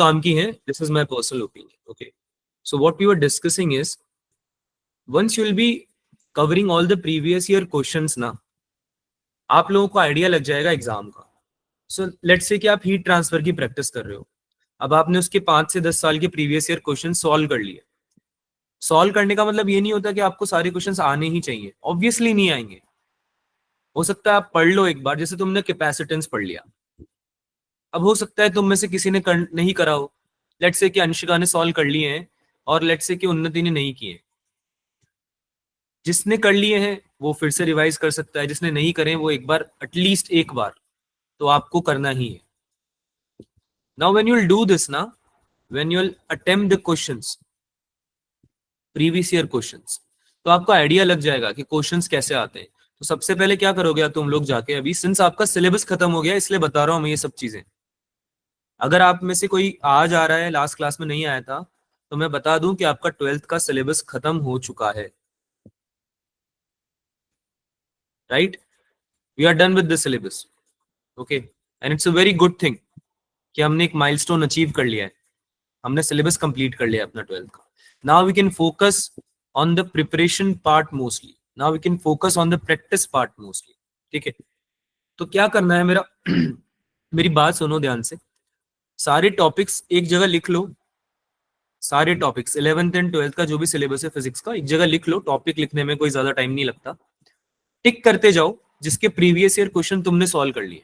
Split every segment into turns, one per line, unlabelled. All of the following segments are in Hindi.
काम की हैं. This is my personal opinion. Okay, so what we were discussing is once you will be covering all the previous year questions ना, आप लोगों को आइडिया लग जाएगा एग्जाम का. सो लेट्स से कि आप हीट ट्रांसफर की प्रैक्टिस कर रहे हो. अब आपने उसके 5 से 10 साल के प्रीवियस ईयर क्वेश्चन सॉल्व कर लिए. सॉल्व करने का मतलब ये नहीं होता कि आपको सारे क्वेश्चंस आने ही चाहिए. ऑब्वियसली नहीं आएंगे. हो सकता है आप पढ़ लो एक बार, जैसे तुमने कैपेसिटेंस पढ़ लिया. अब हो सकता है तुम में से किसी ने नहीं करा हो. लेट्स से कि अंशिका ने सॉल्व कर लिए हैं और लेट्स से कि उन्नति ने नहीं किए. जिसने कर लिए हैं वो फिर से रिवाइज कर सकता है, जिसने नहीं करे वो एक बार, एटलीस्ट एक बार तो आपको करना ही है. Now when you will do this ना, when you will attempt the questions, previous year questions, तो आपको आइडिया लग जाएगा कि क्वेश्चंस कैसे आते हैं. तो सबसे पहले क्या करोगे तुम लोग जाके, अभी सिंस आपका सिलेबस खत्म हो गया इसलिए बता रहा हूं मैं ये सब चीजें. अगर आप में से कोई आज आ रहा है, लास्ट क्लास में नहीं आया था, तो मैं बता दूं कि आपका 12th का सिलेबस खत्म हो चुका है. Right, we are done with the syllabus. Okay, and it's a very good thing कि हमने एक माइलस्टोन अचीव कर लिया है. हमने सिलेबस कंप्लीट कर लिया अपना 12th का. Now we can focus on the preparation part mostly. Now we can focus on the practice part mostly. ठीक है, तो क्या करना है मेरा मेरी बात सुनो ध्यान से. सारे टॉपिक्स एक जगह लिख लो. सारे टॉपिक्स 11th एंड 12th का जो भी सिलेबस है फिजिक्स का, एक जगह लिख लो. टॉपिक लिखने में कोई ज्यादा टाइम नहीं लगता. टिक करते जाओ जिसके प्रीवियस ईयर क्वेश्चन तुमने सॉल्व कर लिए.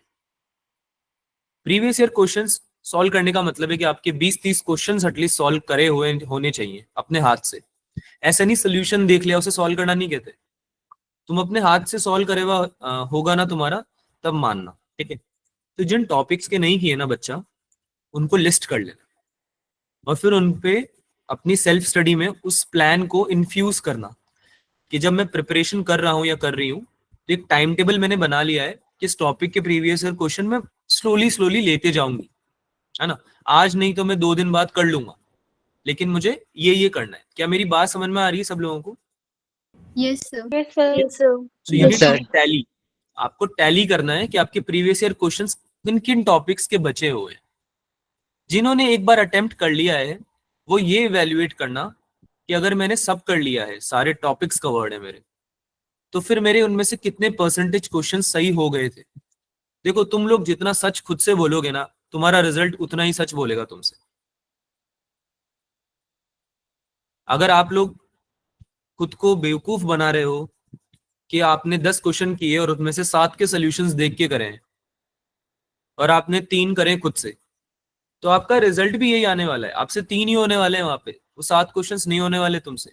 प्रीवियस ईयर क्वेश्चंस सॉल्व करने का मतलब है कि आपके 20-30 क्वेश्चंस एटलीस्ट सॉल्व करे हुए होने चाहिए अपने हाथ से. ऐसा नहीं सोल्यूशन देख लिया उसे सॉल्व करना नहीं कहते. तुम अपने हाथ से सॉल्व करे हुआ होगा ना तुम्हारा, तब मानना. ठीक है, तो जिन टॉपिक्स के नहीं किए ना बच्चा, उनको लिस्ट कर लेना और फिर उनपे अपनी सेल्फ स्टडी में उस प्लान को इन्फ्यूज करना कि जब मैं प्रिपरेशन कर रहा हूं या कर रही हूं तो एक टाइम टेबल मैंने बना लिया है कि इस टॉपिक के प्रीवियस ईयर क्वेश्चन में स्लोली स्लोली लेते जाऊंगी, है ना. आज नहीं तो मैं 2 दिन बाद कर लूंगा, लेकिन मुझे ये करना है. क्या मेरी बात समझ में आ रही है सब लोगों को?
Yes, sir.
Yes, sir.
Yes, sir.
So you
Yes,
need to
sir.
Tally. आपको टैली करना है कि आपके प्रीवियस ईयर क्वेश्चंस किन किन टॉपिक्स के बचे हुए हैं. जिन्होंने एक बार अटेम्प्ट कर लिया है वो ये इवेल्युएट करना कि अगर मैंने सब कर लिया है, सारे टॉपिक्स कवर्ड है मेरे, तो फिर मेरे उनमें से कितने परसेंटेज क्वेश्चन सही हो गए थे. देखो, तुम लोग जितना सच खुद से बोलोगे ना, तुम्हारा रिजल्ट उतना ही सच बोलेगा तुमसे. अगर आप लोग खुद को बेवकूफ बना रहे हो कि आपने 10 क्वेश्चन किए और उनमें से 7 के सोल्यूशंस देख के करें और आपने 3 करें खुद से, तो आपका रिजल्ट भी यही आने वाला है. आपसे 3 ही होने वाले हैं वहां पे, वो 7 क्वेश्चंस नहीं होने वाले तुमसे.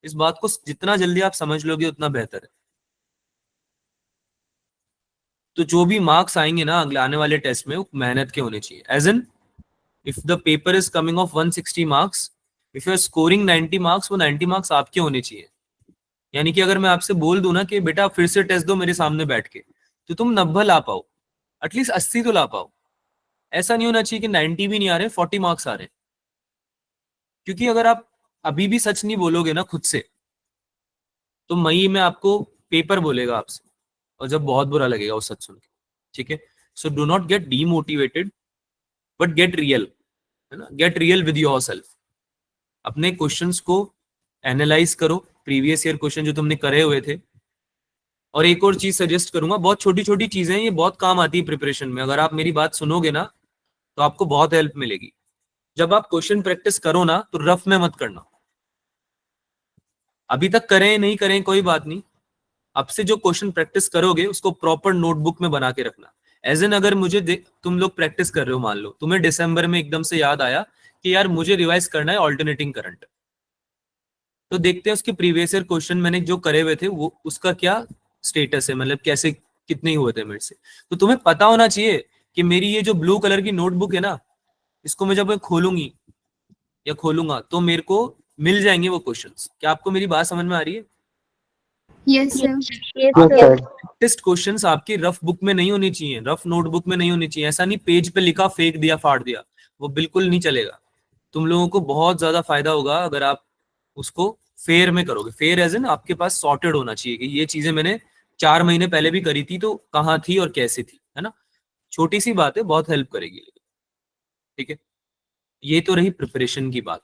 इस बात को जितना जल्दी आप समझ लोगे उतना बेहतर है. तो जो भी मार्क्स आएंगे ना अगले आने वाले टेस्ट में, वो मेहनत के होने चाहिए. As in, if the paper is coming of 160 marks, if you are scoring 90 marks, वो 90 मार्क्स आपके होने चाहिए. यानी कि अगर मैं आपसे बोल दूं ना कि बेटा फिर से टेस्ट दो मेरे सामने बैठ के, तो तुम 90 ला पाओ, एटलीस्ट 80 तो ला पाओ. ऐसा नहीं होना चाहिए कि 90 भी नहीं आ रहे, 40 मार्क्स आ रहे हैं. क्योंकि अगर आप अभी भी सच नहीं बोलोगे ना खुद से, तो मई में आपको पेपर बोलेगा आपसे, और जब बहुत बुरा लगेगा वो सच सुन के. ठीक है, so do not gate demotivated but get real, है ना. Get real with your self. अपने क्वेश्चंस को एनालाइज करो, प्रीवियस ईयर क्वेश्चन जो तुमने करे हुए थे. और एक और चीज सजेस्ट करूंगा, बहुत छोटी छोटी चीजें हैं, ये बहुत काम आती है प्रिपरेशन में. अगर आप मेरी बात सुनोगे ना तो आपको बहुत हेल्प मिलेगी. जब आप क्वेश्चन प्रैक्टिस करो ना तो रफ में मत करना. अभी तक करें नहीं करें कोई बात नहीं, अब से जो क्वेश्चन प्रैक्टिस करोगे उसको प्रॉपर नोटबुक में बना के रखना. एज एन, अगर मुझे तुम लोग प्रैक्टिस कर रहे हो, मान लो तुम्हें दिसंबर में एकदम से याद आया कि यार मुझे रिवाइज करना है ऑल्टरनेटिंग करंट, तो देखते हैं उसके प्रीवियस ईयर क्वेश्चन मैंने जो करे हुए थे वो उसका क्या स्टेटस है, मतलब कैसे कितने हुए थे मेरे से. तो तुम्हें पता होना चाहिए कि मेरी ये जो ब्लू कलर की नोटबुक है ना, इसको मैं जब मैं खोलूंगी या खोलूंगा तो मेरे को मिल जाएंगे वो क्वेश्चंस. क्या आपको मेरी बात समझ में आ रही है?
Yes, sir.
Yes,
Yes,
sir.
sir.
Test questions आपकी रफ बुक में नहीं होनी चाहिए, रफ नोटबुक में नहीं होनी चाहिए. ऐसा नहीं पेज पे लिखा फेंक दिया फाड़ दिया, वो बिल्कुल नहीं चलेगा. तुम लोगों को बहुत ज्यादा फायदा होगा अगर आप उसको फेयर में करोगे. फेयर एज इन आपके पास सॉर्टेड होना चाहिए कि ये चीजें मैंने 4 महीने पहले भी करी थी, तो कहाँ थी और कैसे थी, है ना. छोटी सी बात है, बहुत हेल्प करेगी. ठीक है, ये तो रही प्रिपरेशन की बात।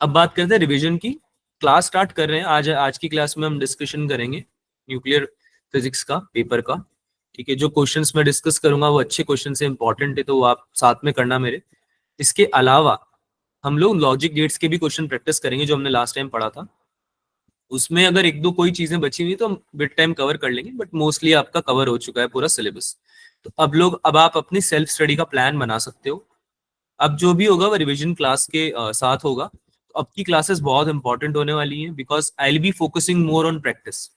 अब बात करते हैं रिवीजन की। क्लास स्टार्ट कर रहे हैं। आज की क्लास में हम डिस्कशन करेंगे न्यूक्लियर फिजिक्स का पेपर का। ठीक है, जो क्वेश्चंस मैं डिस्कस करूंगा वो अच्छे क्वेश्चन से इंपॉर्टेंट है, तो वो आप साथ में करना मेरे। इसके अलावा हम लोग लॉजिक गेट्स के भी क्वेश्चन प्रैक्टिस करेंगे जो हमने लास्ट टाइम पढ़ा था। उसमें अगर एक दो कोई चीजें बची हुई तो हम बिट टाइम कवर कर लेंगे, बट मोस्टली आपका कवर हो चुका है पूरा सिलेबस। तो अब आप अपनी सेल्फ स्टडी का प्लान बना सकते हो। अब जो भी होगा वो रिवीजन क्लास के साथ होगा। तो अब की क्लासेस बहुत इंपॉर्टेंट होने वाली हैं, because I will be focusing more on practice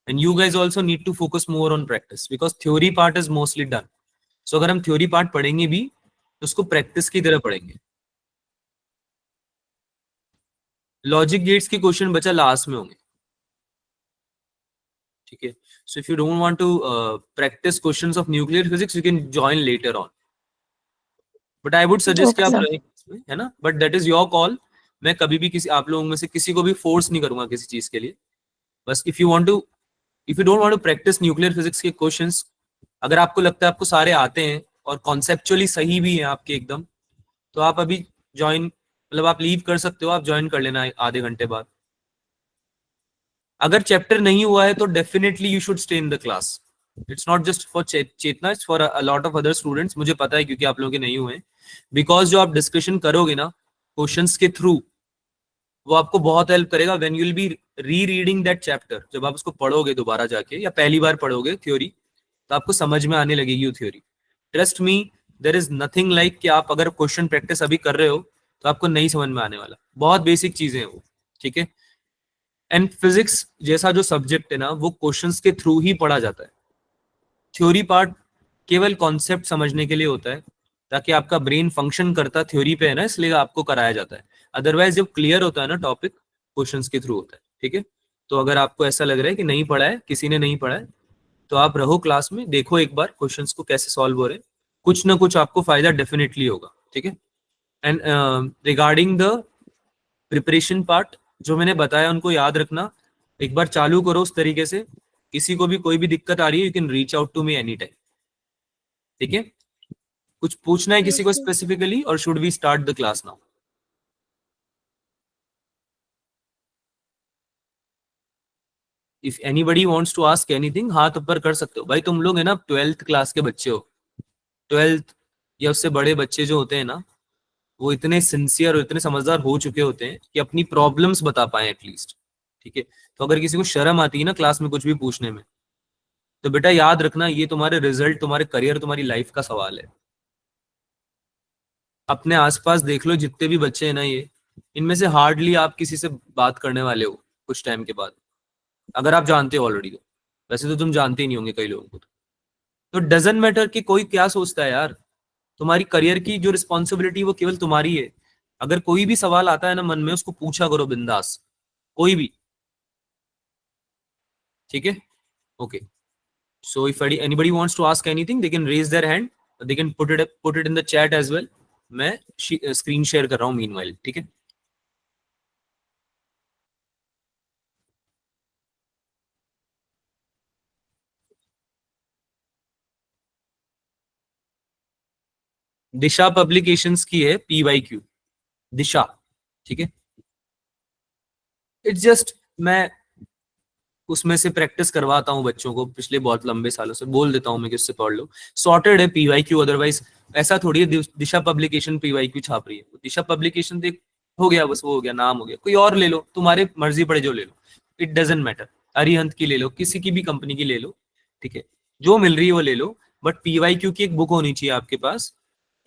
and you guys also need to focus more on practice, because theory part is mostly done. So अगर हम थ्योरी पार्ट पढ़ेंगे भी तो उसको प्रैक्टिस की तरह पढ़ेंगे। लॉजिक गेट्स के क्वेश्चन बचा लास्ट में होंगे। ठीक है, so if you don't want to practice questions of nuclear physics you can join later on, but I would suggest कि
ओके
आप
सर।
रहें इसमें, है ना, but that is your call. मैं कभी भी किसी आप लोगों में से किसी को भी फोर्स नहीं करूंगा किसी चीज के लिए। बस if you don't want to practice nuclear physics के क्वेश्चंस, अगर आपको लगता है आपको सारे आते हैं और कॉन्सेप्चुअली सही भी हैं आपके एकदम, तो आप अभी ज्वाइन, मतलब आप लीव कर सकते हो, आप ज्वाइन कर लेना आधे घंटे बाद। अगर चैप्टर नहीं हुआ है तो definitely you should stay in the class. It's not just for Chetna, it's for a lot of other students. मुझे पता है क्योंकि आप लोगों के नहीं हुए, बिकॉज जो आप डिस्कशन करोगे ना क्वेश्चंस के थ्रू, वो आपको बहुत हेल्प करेगा व्हेन यू विल बी री रीडिंग दैट चैप्टर। जब आप उसको पढ़ोगे दोबारा जाके या पहली बार पढ़ोगे थ्योरी, तो आपको समझ में आने लगेगी वो theory. Trust me, there is nothing like कि आप अगर क्वेश्चन प्रैक्टिस अभी कर रहे हो तो आपको नहीं समझ में आने वाला। बहुत बेसिक चीजें हैं वो। ठीक है, एंड फिजिक्स जैसा जो सब्जेक्ट है ना वो क्वेश्चंस के थ्रू ही पढ़ा जाता है। थ्योरी पार्ट केवल कॉन्सेप्ट समझने के लिए होता है, ताकि आपका ब्रेन फंक्शन करता थ्योरी पे है ना, इसलिए आपको कराया जाता है। अदरवाइज जब क्लियर होता है ना टॉपिक, क्वेश्चंस के थ्रू होता है। ठीक है, तो अगर आपको ऐसा लग रहा है कि नहीं पढ़ा है, किसी ने नहीं पढ़ा है, तो आप रहो क्लास में, देखो एक बार क्वेश्चंस को कैसे सॉल्व हो रहे हैं। कुछ ना कुछ आपको फायदा डेफिनेटली होगा। ठीक है, and regarding the preparation part, जो मैंने बताया उनको याद रखना। एक बार चालू करो उस तरीके से। किसी को भी कोई भी दिक्कत आ रही है, you can reach out to me any time. ठीक है, कुछ पूछना है किसी
Yes,
को
sir.
स्पेसिफिकली, और should we start the class now? If anybody wants to ask anything, हाथ ऊपर कर सकते हो भाई। तुम लोग है ना 12th क्लास के बच्चे हो। 12th या उससे बड़े बच्चे जो होते हैं ना, वो इतने सिंसियर और इतने समझदार हो चुके होते हैं कि अपनी प्रॉब्लम्स बता पाए एटलीस्ट। ठीक है, तो अगर किसी को शर्म आती है ना क्लास में कुछ भी पूछने में, तो बेटा याद रखना ये तुम्हारे रिजल्ट, तुम्हारे करियर, तुम्हारी लाइफ का सवाल है। अपने आसपास देख लो जितने भी बच्चे हैं ना, ये इनमें से हार्डली आप किसी से बात करने वाले हो कुछ टाइम के बाद, अगर आप जानते हो ऑलरेडी तो। वैसे तो तुम जानते ही नहीं होंगे कई लोगों को। तो डजेंट मैटर कि कोई क्या सोचता है यार, तुम्हारी करियर की जो रिस्पॉन्सिबिलिटी वो केवल तुम्हारी है। अगर कोई भी सवाल आता है ना मन में, उसको पूछा करो बिंदास, कोई भी। ठीक है, okay. So if anybody wants to ask anything they can raise their hand, they can put it in the chat as well. मैं स्क्रीन शेयर कर रहा हूँ मीनवाइल। ठीक है, दिशा पब्लिकेशंस की है PYQ, दिशा। ठीक है, इट्स जस्ट मैं उसमें से प्रैक्टिस करवाता हूँ बच्चों को पिछले बहुत लंबे सालों से, बोल देता हूँ मैं कि उससे पढ़ लो। सॉर्टेड है PYQ, अदरवाइज ऐसा थोड़ी है दिशा पब्लिकेशन PYQ छाप रही है। दिशा पब्लिकेशन देख, हो गया बस, वो हो गया, नाम हो गया, कोई और ले लो, तुम्हारे मर्जी पड़े जो ले लो। इट डजेंट मैटर, अरिहंत की ले लो, किसी की भी कंपनी की ले लो। ठीक है, जो मिल रही है वो ले लो, बट PYQ की एक बुक होनी चाहिए आपके पास,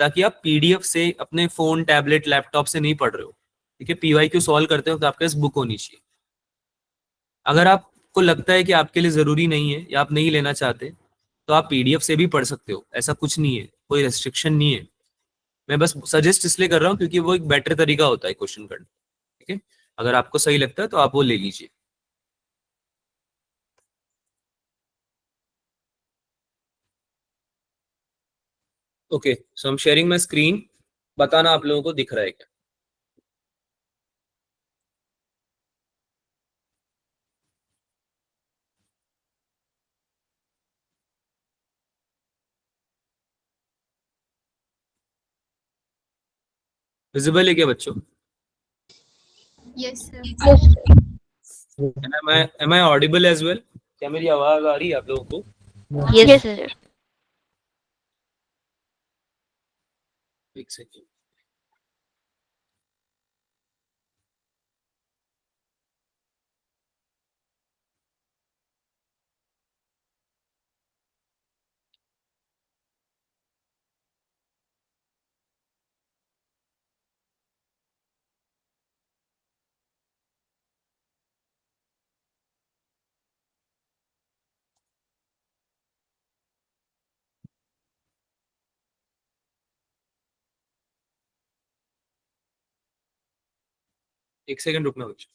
ताकि आप PDF से अपने फोन, टैबलेट, लैपटॉप से नहीं पढ़ रहे हो। ठीक है, PYQ सॉल्व करते हो तो आपके पास बुक होनी चाहिए। अगर आपको लगता है कि आपके लिए जरूरी नहीं है या आप नहीं लेना चाहते, तो आप PDF से भी पढ़ सकते हो, ऐसा कुछ नहीं है, कोई रेस्ट्रिक्शन नहीं है। मैं बस सजेस्ट इसलिए कर रहा हूँ क्योंकि वो एक बेटर तरीका होता है क्वेश्चन करने। ठीक है, अगर आपको सही लगता है तो आप वो ले लीजिए। Okay, so I am sharing my screen. बताना आप लोगों को दिख रहा है क्या? विजिबल है क्या बच्चों?
Yes, sir.
am I audible as well? क्या मेरी आवाज आ रही है आप लोगों को?
Yes, sir.
एक सेकंड. एक सेकंड रुकना बच्चों.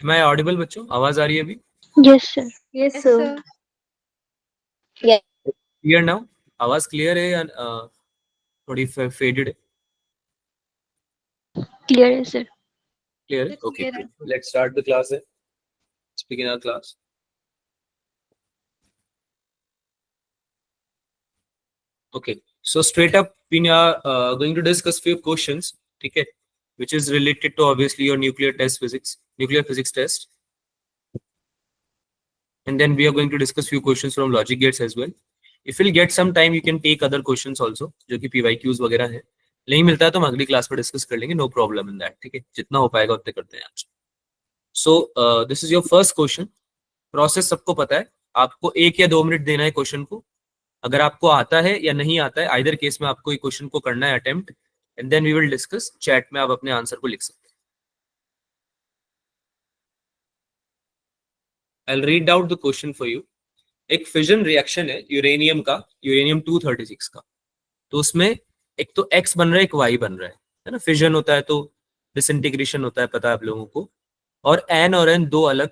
am I audible बच्चों? आवाज आ रही है अभी?
Yes, sir.
Yes,
Yes,
sir.
sir.
Yeah.
Clear now? आवाज क्लियर है या थोड़ी फेडेड है?
Clear, sir.
क्लियर है?
Yes,
ओके,
clear है.
Let's start the class. Let's begin our class. Okay, so straight up we are going to discuss few questions, ठीक है, which is related to obviously your nuclear physics test, and then we are going to discuss few questions from logic gates as well. If you'll get some time, you can take other questions also, जो कि PYQs वगैरह है. नहीं मिलता है तो हम अगली क्लास में डिस्कस कर लेंगे, नो प्रॉब्लम इन दैट, ठीक है, जितना हो पाएगा उतने करते हैं आज. सो this is your first question. Process सबको पता है, आपको 1 या 2 मिनट देना है क्वेश्चन को. अगर आपको आता है या नहीं आता है, आइदर केस में आपको ये क्वेश्चन को करना है attempt, and then we will discuss. Chat में आप अपने आंसर को लिख सकते हैं. I will read out the question for you. एक फिजन रिएक्शन है यूरेनियम का, यूरेनियम 236 का. तो उसमें एक तो एक्स बन रहा है, एक वाई बन रहा है ना. फिजन होता है तो डिसइंटीग्रेशन होता है, पता है आप लोगों को. और एन और एन दो अलग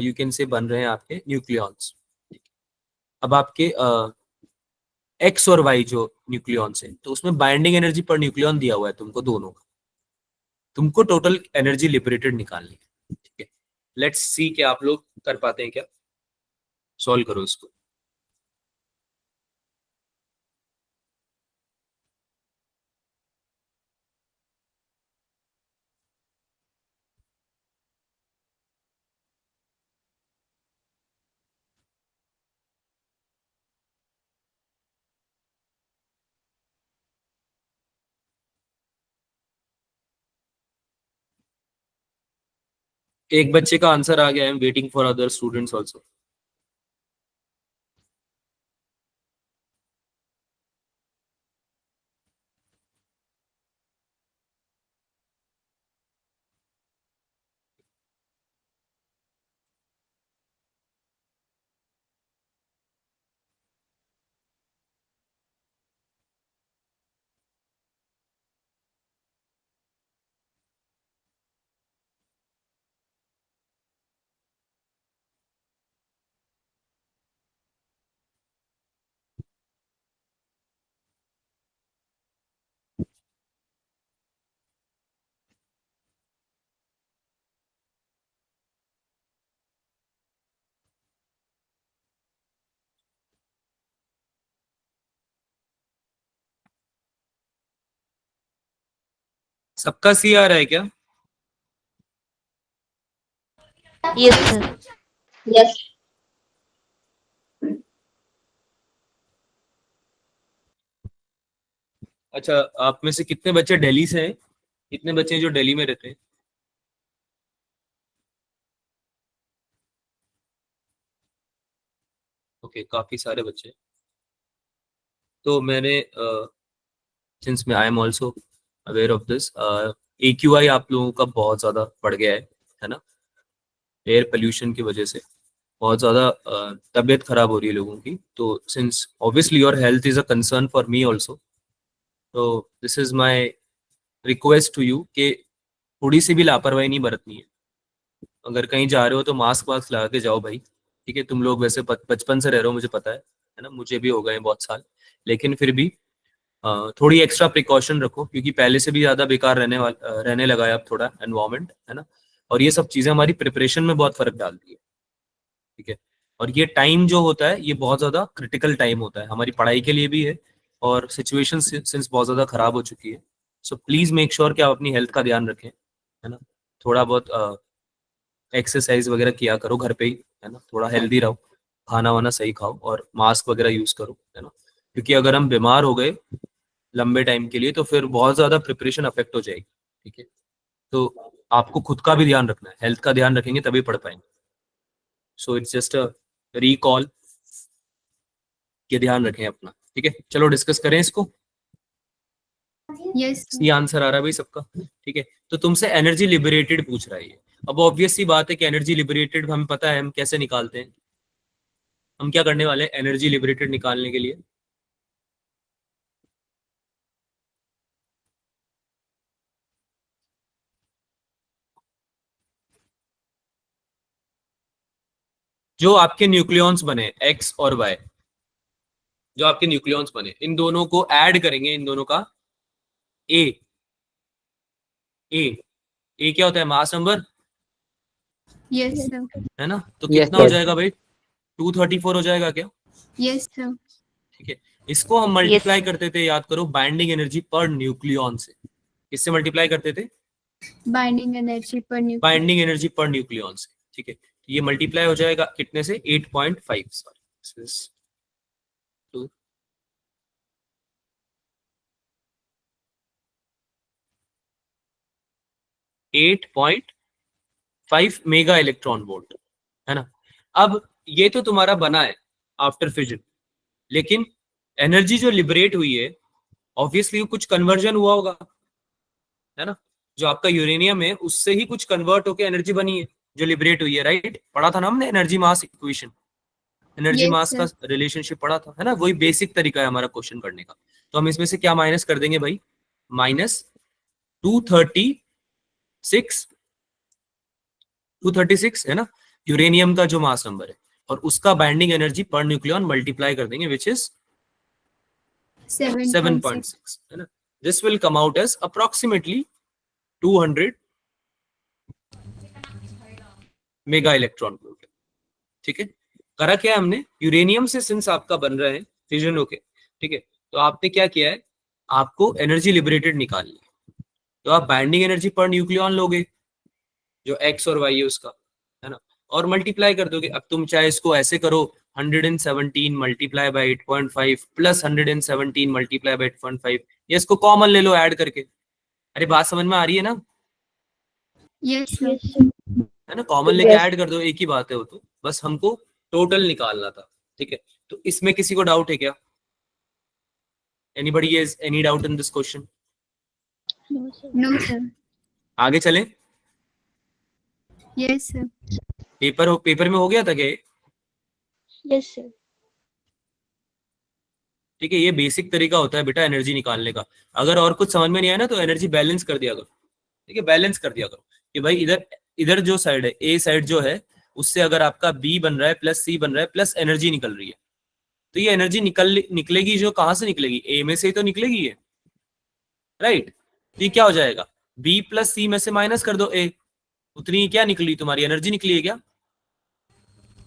यू कैन से बन रहे हैं आपके न्यूक्लियॉन्स. अब आपके एक्स और वाई जो न्यूक्लियॉन्स है, तो उसमें बाइंडिंग एनर्जी पर न्यूक्लियॉन दिया हुआ है तुमको दोनों का. तुमको टोटल एनर्जी लिबरेटेड निकालनी है, ठीक है. लेट्स सी कि आप लोग कर पाते हैं क्या. सॉल्व करो इसको. एक बच्चे का आंसर आ गया. I am waiting for other students also. सबका सी आ रहा है क्या?
Yes, sir.
Yes.
अच्छा, आप में से कितने बच्चे दिल्ली से हैं? कितने बच्चे हैं जो दिल्ली में रहते हैं? ओके, काफी सारे बच्चे हैं. तो मैंने सिंस मैं I am also aware of this, AQI आप लोगों का बहुत ज्यादा बढ़ गया है ना. एयर पोल्यूशन की वजह से बहुत ज्यादा तबीयत खराब हो रही है लोगों की. तो since obviously your health is a concern for me also, तो this is my request to you कि थोड़ी सी भी लापरवाही नहीं बरतनी है. अगर कहीं जा रहे हो तो मास्क वास्क लगा के जाओ भाई, ठीक है. तुम लोग वैसे बचपन से रह रहे हो, मुझे पता है ना. मुझे भी हो गए बहुत साल, लेकिन फिर भी थोड़ी एक्स्ट्रा प्रिकॉशन रखो, क्योंकि पहले से भी ज्यादा बेकार रहने लगा है अब थोड़ा एनवायरमेंट, है ना। और ये सब चीजें हमारी प्रिपरेशन में बहुत फर्क डालती है, ठीक है। और ये टाइम जो होता है ये बहुत ज्यादा क्रिटिकल टाइम होता है हमारी पढ़ाई के लिए भी है, और सिचुएशन सिंस बहुत ज्यादा खराब हो चुकी है। सो प्लीज मेक श्योर कि आप अपनी हेल्थ का ध्यान रखें, है ना। थोड़ा बहुत एक्सरसाइज वगैरह किया करो घर पे ही, है ना। थोड़ा हेल्दी रहो, खाना वाना सही खाओ, और मास्क वगैरह यूज करो, है ना। क्योंकि अगर हम बीमार हो गए लंबे टाइम के लिए तो फिर बहुत ज्यादा प्रिपरेशन अफेक्ट हो जाएगी, ठीक है। तो आपको खुद का भी ध्यान रखना है, हेल्थ का ध्यान रखेंगे तभी पढ़ पाएंगे। So it's just a recall के ध्यान रखें अपना, ठीक है। चलो डिस्कस करें इसको।
Yes,
सी आंसर आ रहा है भाई सबका, ठीक है। तो तुमसे एनर्जी लिबरेटेड पूछ रहा है ये। अब ऑब्वियस सी बात है कि एनर्जी लिबरेटेड हमें पता है हम कैसे निकालते हैं। हम क्या करने वाले हैं एनर्जी लिबरेटेड निकालने के लिए? जो आपके न्यूक्लियॉन्स बने एक्स और वाई, जो आपके न्यूक्लियॉन्स बने इन दोनों को ऐड करेंगे, इन दोनों का ए। ए ए क्या होता है? Mass number,
yes, sir.
है ना। तो
यस
कितना हो
सर।
जाएगा भाई? 234 हो जाएगा क्या?
Yes, sir.
ठीक है। इसको हम
Yes.
मल्टीप्लाई करते थे, याद करो, बाइंडिंग एनर्जी पर न्यूक्लियॉन से। किससे मल्टीप्लाई करते थे?
Binding energy per nucleon.
Binding energy per nucleon से, ठीक है। ये मल्टीप्लाई हो जाएगा कितने से? 8.5, सॉरी 8.5 मेगा इलेक्ट्रॉन वोल्ट, है ना। अब ये तो तुम्हारा बना है आफ्टर फिजन, लेकिन एनर्जी जो लिबरेट हुई है ऑब्वियसली कुछ कन्वर्जन हुआ होगा, है ना। जो आपका यूरेनियम है उससे ही कुछ कन्वर्ट होकर एनर्जी बनी है जो लिबरेट हुई है, राइट। पढ़ा था ना हमने एनर्जी मास इक्वेशन, एनर्जी
Yes,
मास का
sir.
रिलेशनशिप पढ़ा था, है ना। वही बेसिक तरीका है हमारा क्वेश्चन करने का। तो हम इसमें से क्या माइनस कर देंगे भाई? माइनस 236, 236 है ना, यूरेनियम का जो मास नंबर है, और उसका binding energy per nucleon multiply कर देंगे, विच इज
7.6.
7.6, है ना। This will come out as approximately 200 mega electron volt, ठीक है। करा क्या है हमने? यूरेनियम से सिंस आपका बन रहा है फिजन होके, ठीक है, तो आपने क्या किया है, आपको एनर्जी लिबरेटेड निकालनी है। तो आप बाइंडिंग एनर्जी पर न्यूक्लियॉन लोगे जो एक्स और वाई है उसका, है ना, और मल्टीप्लाई कर दोगे। अब तुम चाहे इसको ऐसे करो, 117 multiply by 8.5 plus 117 multiply by 8.5, या इसको कॉमन ले लो ऐड करके। अरे बात समझ में आ रही है ना?
Yes, sir.
है ना, कॉमन लेके ऐड कर दो, एक ही बात है वो तो, बस हमको टोटल निकालना था, ठीक है। तो इसमें किसी को डाउट है क्या? Anybody has any doubt in this question?
No, sir.
No, sir.
आगे चलें।
Yes, sir.
पेपर में हो गया था क्या ये?
Yes, sir.
ठीक है, ये बेसिक तरीका होता है बेटा एनर्जी निकालने का। अगर और कुछ समझ में नहीं आया ना तो एनर्जी बैलेंस कर दिया करो, ठीक है, बैलेंस कर दिया करो कि भाई इधर इधर जो साइड है, ए साइड जो है, उससे अगर आपका बी बन रहा है प्लस सी बन रहा है प्लस एनर्जी निकल रही है, तो ये एनर्जी निकलेगी जो कहां से निकलेगी? ए में से ही तो निकलेगी ये, राइट। तो ये क्या हो जाएगा? बी प्लस सी में से माइनस कर दो ए, उतनी क्या निकली? तुम्हारी एनर्जी निकली है क्या?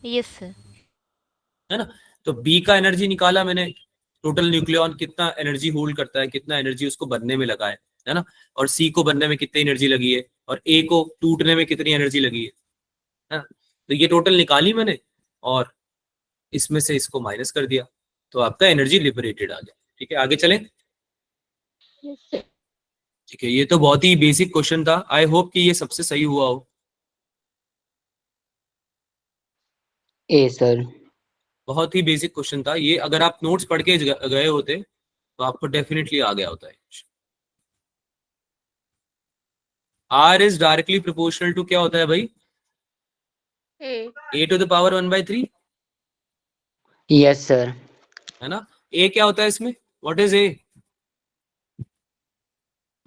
Yes, sir.
है ना। तो बी का एनर्जी निकाला मैंने, टोटल न्यूक्लियॉन कितना एनर्जी होल्ड करता है, कितना एनर्जी उसको बनने में लगा है ना। और सी को बनने में कितनी एनर्जी लगी है, और ए को टूटने में कितनी एनर्जी लगी है ना। तो ये टोटल निकाली मैंने, और इसमें से इसको माइनस कर दिया, तो आपका एनर्जी लिबरेटेड आ गया, ठीक है। आगे चलें।
Yes, sir.
ठीक है, ये तो बहुत ही बेसिक क्वेश्चन था, आई होप कि ये सबसे सही हुआ हो।
ए सर।
बहुत ही बेसिक क्वेश्चन था ये, अगर आप नोट्स पढ़ के गए होते तो आपको डेफिनेटली आ गया होता है। R is directly proportional to क्या होता है भाई? A to the power 1/3,
yes sir.
है ना। ए क्या होता है इसमें? व्हाट इज ए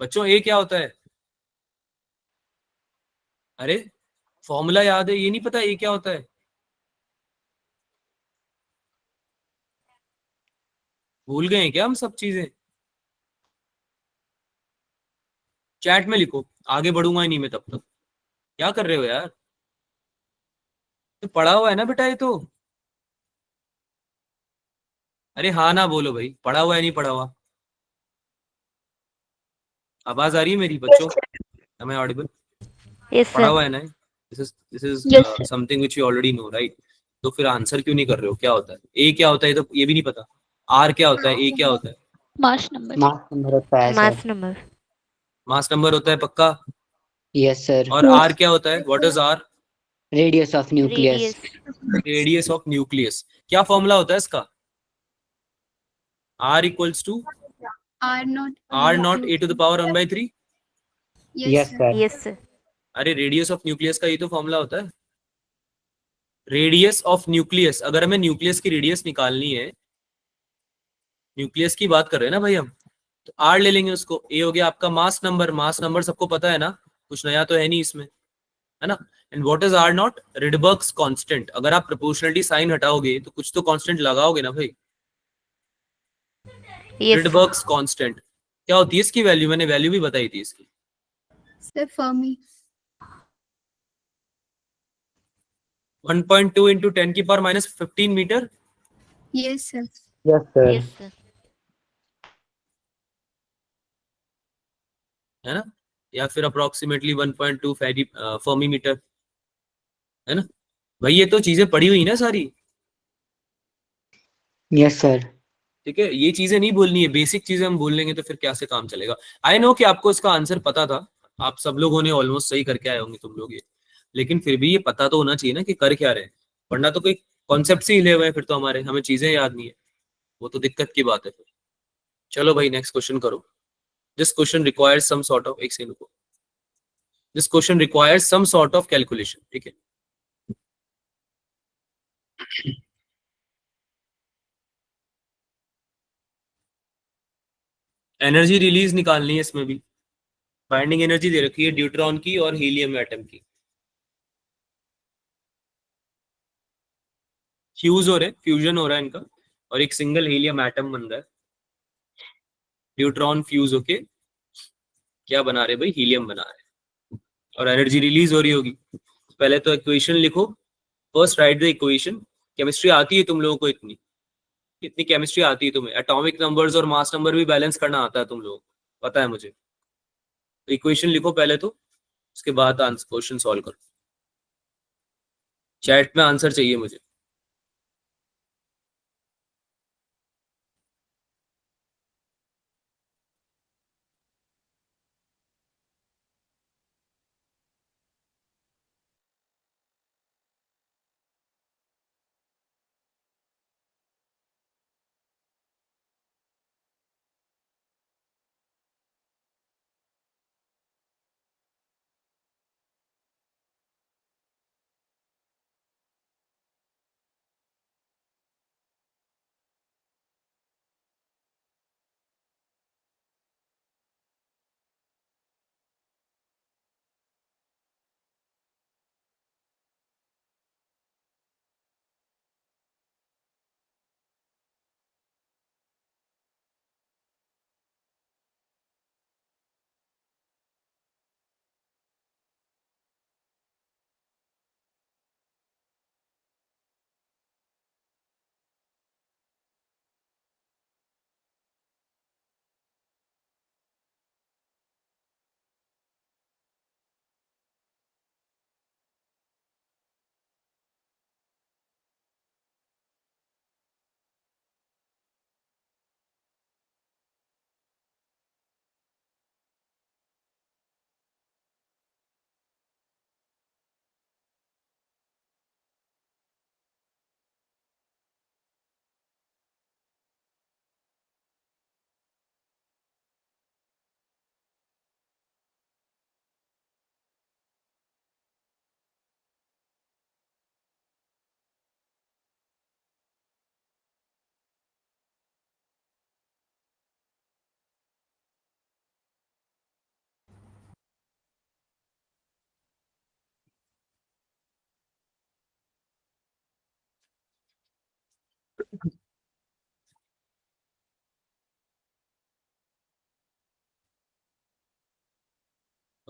बच्चों? ए क्या होता है? अरे फॉर्मूला याद है, ये नहीं पता ए क्या होता है? भूल गए हैं क्या हम सब चीजें? चैट में लिखो, आगे बढ़ूंगा ही नहीं मैं तब तक। क्या कर रहे हो यार? तो पढ़ा हुआ है ना बेटा ये तो। अरे हाँ ना बोलो भाई, पढ़ा हुआ है नहीं पढ़ा हुआ? आवाज आ रही है मेरी बच्चों? Am I audible?
Yes,
पढ़ा
sir.
हुआ है ना? This is
Yes, sir.
Something which you already know, right? तो फिर आंसर क्यों नहीं कर रहे हो? क्या होता है ए, क्या होता है? ये तो ये भी नहीं पता। आर क्या होता है, ए क्या होता है?
Mass number.
मास नंबर होता है
Mass
sir.
number.
Mass number होता है पक्का?
Yes sir.
और आर क्या होता है? What is R?
Radius of nucleus.
Radius.
Radius of nucleus. क्या फॉर्मूला होता है इसका? R equals to
R not
R not A to the power 1/3।
Yes,
yes
sir.
Sir.
Yes, sir.
अरे रेडियस ऑफ न्यूक्लियस का ये तो फॉर्मूला होता है। रेडियस ऑफ न्यूक्लियस, अगर हमें न्यूक्लियस की रेडियस निकालनी है, न्यूक्लियस की बात कर रहे हैं ना भाई हम, तो आर ले लेंगे उसको। ए हो गया आपका मास नंबर। मास नंबर सबको पता है ना, कुछ नया तो है नहीं इसमें, है ना? And what is R not? Rydberg's constant. अगर आप प्रोपोर्शनलिटी साइन हटाओगे तो कुछ तो कांस्टेंट लगाओगे ना भाई।
Yes, sir.
रिडबर्ग्स कांस्टेंट क्या होती है इसकी वैल्यू? मैंने वैल्यू भी बताई थी इसकी।
Sir, Fermi.
1.2 into 10⁻⁻15 metre,
Yes, sir.
Yes sir.
Yes, sir.
है ना? या फिर अप्रोक्सीमेटली 1.2 फर्मी मीटर, है ना? भाई ये तो चीजें पड़ी हुई ना सारी।
Yes sir.
ठीक है, ये चीजें नहीं बोलनी है, बेसिक चीजें हम बोल लेंगे तो फिर क्या से काम चलेगा। आई नो कि आपको इसका आंसर पता था, आप सब लोगों ने ऑलमोस्ट सही करके आए होंगे तुम लोग ये, लेकिन फिर भी ये पता तो होना चाहिए ना कि कर क्या रहे हैं। वरना तो कोई कॉन्सेप्ट से हिले हुए हैं फिर तो हमारे, हमें चीजें याद नहीं है, वो तो दिक्कत की बात है फिर। चलो भाई नेक्स्ट क्वेश्चन करो। This question requires some sort of, एक सेकंड को, this question requires some sort of calculation. ठीक है, एनर्जी रिलीज निकालनी है इसमें भी। बाइंडिंग एनर्जी दे रखी है ड्यूट्रॉन की और हीलियम एटम की। फ्यूज हो रहे, फ्यूजन हो रहा है इनका, और एक सिंगल हीलियम एटम बन रहा है। न्यूट्रॉन फ्यूज होके क्या बना रहे भाई? हीलियम बना रहे, और एनर्जी रिलीज हो रही होगी। पहले तो इक्वेशन लिखो, first right the equation. Chemistry आती है तुम लोगों को? इतनी इतनी केमिस्ट्री आती है तुम्हें? एटॉमिक नंबर्स और मास नंबर भी बैलेंस करना आता है तुम लोगों को, पता है मुझे। तो इक्वेशन लिखो पहले तो, उसके बाद आंसर क्वेश्चन सॉल्व करो। चैट में आंसर चाहिए मुझे।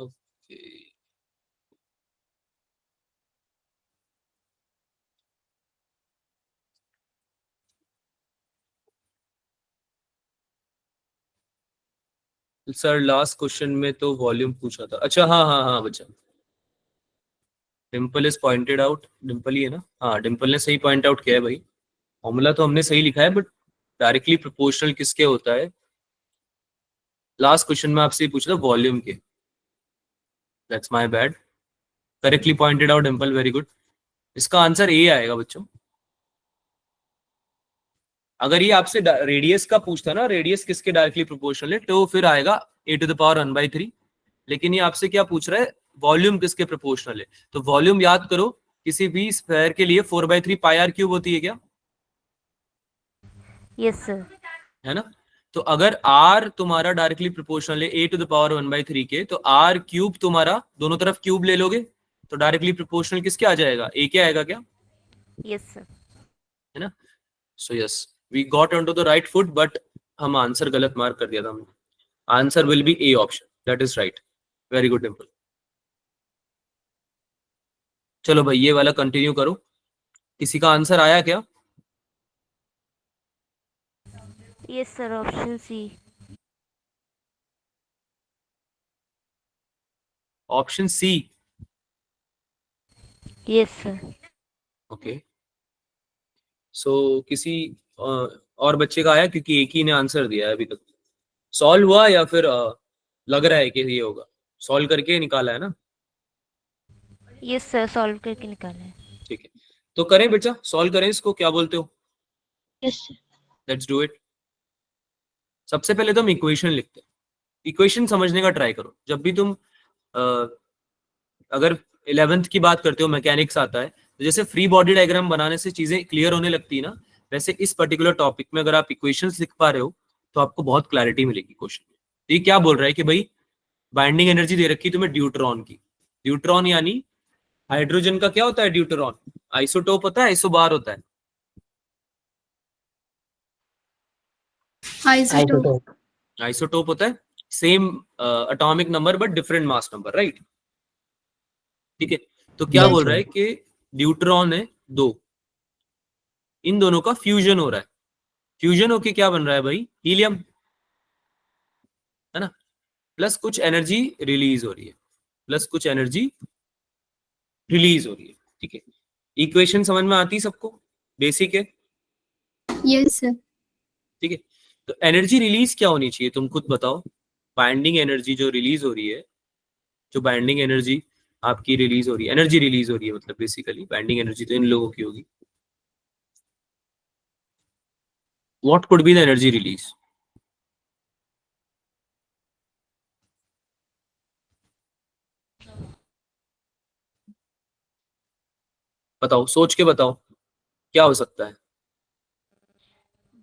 ओके, सर लास्ट क्वेश्चन में तो वॉल्यूम पूछा था। अच्छा, हाँ हाँ हाँ बच्चा, dimple is pointed out, dimple ही है ना? हाँ, डिम्पल ने सही पॉइंट आउट किया है भाई। फॉर्मूला तो हमने सही लिखा है, बट डायरेक्टली प्रोपोर्शनल किसके होता है? लास्ट क्वेश्चन में आपसे पूछा था वॉल्यूम के। That's my bad. Correctly pointed out Dimple, very good. इसका आंसर ए आएगा बच्चों। अगर ये आपसे रेडियस का पूछता ना, रेडियस किसके डायरेक्टली प्रोपोर्शनल है, तो फिर आएगा a⁻1/3। लेकिन ये आपसे क्या पूछ रहा है, वॉल्यूम किसके प्रोपोर्शनल है? तो वॉल्यूम याद करो, किसी भी स्फेयर के लिए 4/3 πr³ होती है क्या?
Yes sir.
है ना? तो अगर r तुम्हारा डायरेक्टली प्रोपोर्शनल है a⁻1/3 के, तो r³ तुम्हारा, दोनों तरफ क्यूब ले लोगे तो डायरेक्टली प्रोपोर्शनल किसके आ जाएगा? a के आएगा क्या?
Yes sir.
है ना? So yes, we got on to the right foot, but हम आंसर गलत मार्क कर दिया था हमने। Answer will be A option, that is right. Very good Dimple. चलो भाई, ये वाला कंटिन्यू करो। किसी का आंसर आया क्या?
Yes sir, option C.
Option C?
Yes sir.
Okay, so किसी और बच्चे का आया? क्योंकि एक ही ने आंसर दिया है अभी तक। सॉल्व हुआ या फिर लग रहा है कि ये होगा? सॉल्व करके निकाला है ना?
यस सर, सॉल्व करके निकाला है।
ठीक है, तो करें बेटा, सॉल्व करें इसको, क्या बोलते हो?
Yes sir.
Let's do it. सबसे पहले तो हम इक्वेशन लिखते हैं। इक्वेशन समझने का ट्राई करो। जब भी तुम अगर 11th की बात करते हो, मैकेनिक्स आता है, तो जैसे फ्री बॉडी डायग्राम बनाने से चीजें क्लियर होने लगती है ना, वैसे इस पर्टिकुलर टॉपिक में अगर आप इक्वेशंस लिख पा रहे हो तो आपको बहुत क्लैरिटी मिलेगी क्वेश्चन में। ये क्या बोल रहा है कि भाई बाइंडिंग एनर्जी दे रखी है तुम्हें ड्यूट्रॉन की। ड्यूट्रॉन यानी हाइड्रोजन का क्या होता है? ड्यूट्रॉन आइसोटोप होता है, आइसोबार होता है?
Isotope.
Isotope.
आइसोटोप होता है, same atomic number but different mass number, right? ठीक है, तो क्या
Yes,
बोल रहा
sir.
है कि ड्यूट्रॉन है दो, इन दोनों का फ्यूजन हो रहा है। फ्यूजन होके क्या बन रहा है भाई? हीलियम, है ना? प्लस कुछ एनर्जी रिलीज हो रही है, प्लस कुछ एनर्जी रिलीज हो रही है। ठीक है, इक्वेशन समझ में आती सबको? बेसिक है।
Yes, sir.
ठीक है, तो एनर्जी रिलीज क्या होनी चाहिए तुम खुद बताओ? बाइंडिंग एनर्जी जो रिलीज हो रही है, जो बाइंडिंग एनर्जी आपकी रिलीज हो रही है, एनर्जी रिलीज हो रही है, मतलब बेसिकली बाइंडिंग एनर्जी तो इन लोगों की होगी। What could be the energy release? बताओ, सोच के बताओ, क्या हो सकता है?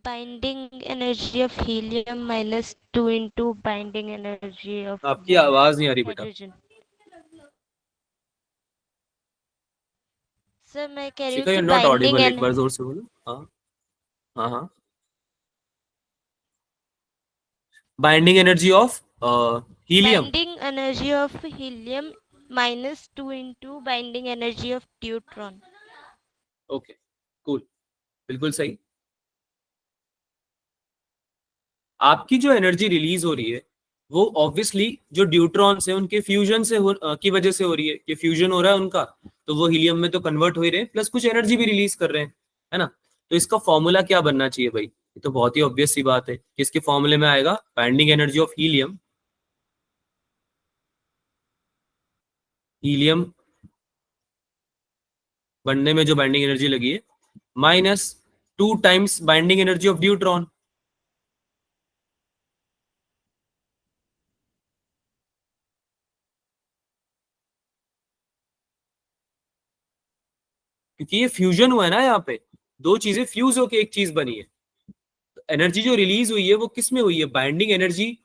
Binding energy of helium -2 into binding energy of
आपकी आवाज नहीं आ रही बेटा।
हाइड्रोजन। सर मैं कह रही हूँ
शिखा,
कि
यू नॉट
बाइंडिंग
ऑडिबल, एक बार जोर से बोलो। हाँ हाँ हाँ। Binding energy of helium.
-2 into binding energy of deuteron.
Okay, cool, बिल्कुल सही। आपकी जो एनर्जी रिलीज हो रही है वो ऑब्वियसली जो ड्यूट्रॉन्स है उनके फ्यूजन से की वजह से हो रही है। कि फ्यूजन हो रहा है उनका, तो वो हीलियम में तो कन्वर्ट हो ही रहे हैं, प्लस कुछ एनर्जी भी रिलीज कर रहे हैं, है ना? तो इसका फॉर्मूला क्या बनना चाहिए भाई? ये तो बहुत ही ऑब्वियस सी बात है कि इसके फॉर्मूले में आएगा binding energy of helium, helium बनने में जो बाइंडिंग एनर्जी लगी है, -2 बाइंडिंग एनर्जी ऑफ ड्यूट्रॉन। क्योंकि ये फ्यूजन हुआ है ना, यहाँ पे दो चीजें फ्यूज होके एक चीज बनी है। तो एनर्जी जो रिलीज हुई है वो किस में हुई है? बाइंडिंग एनर्जी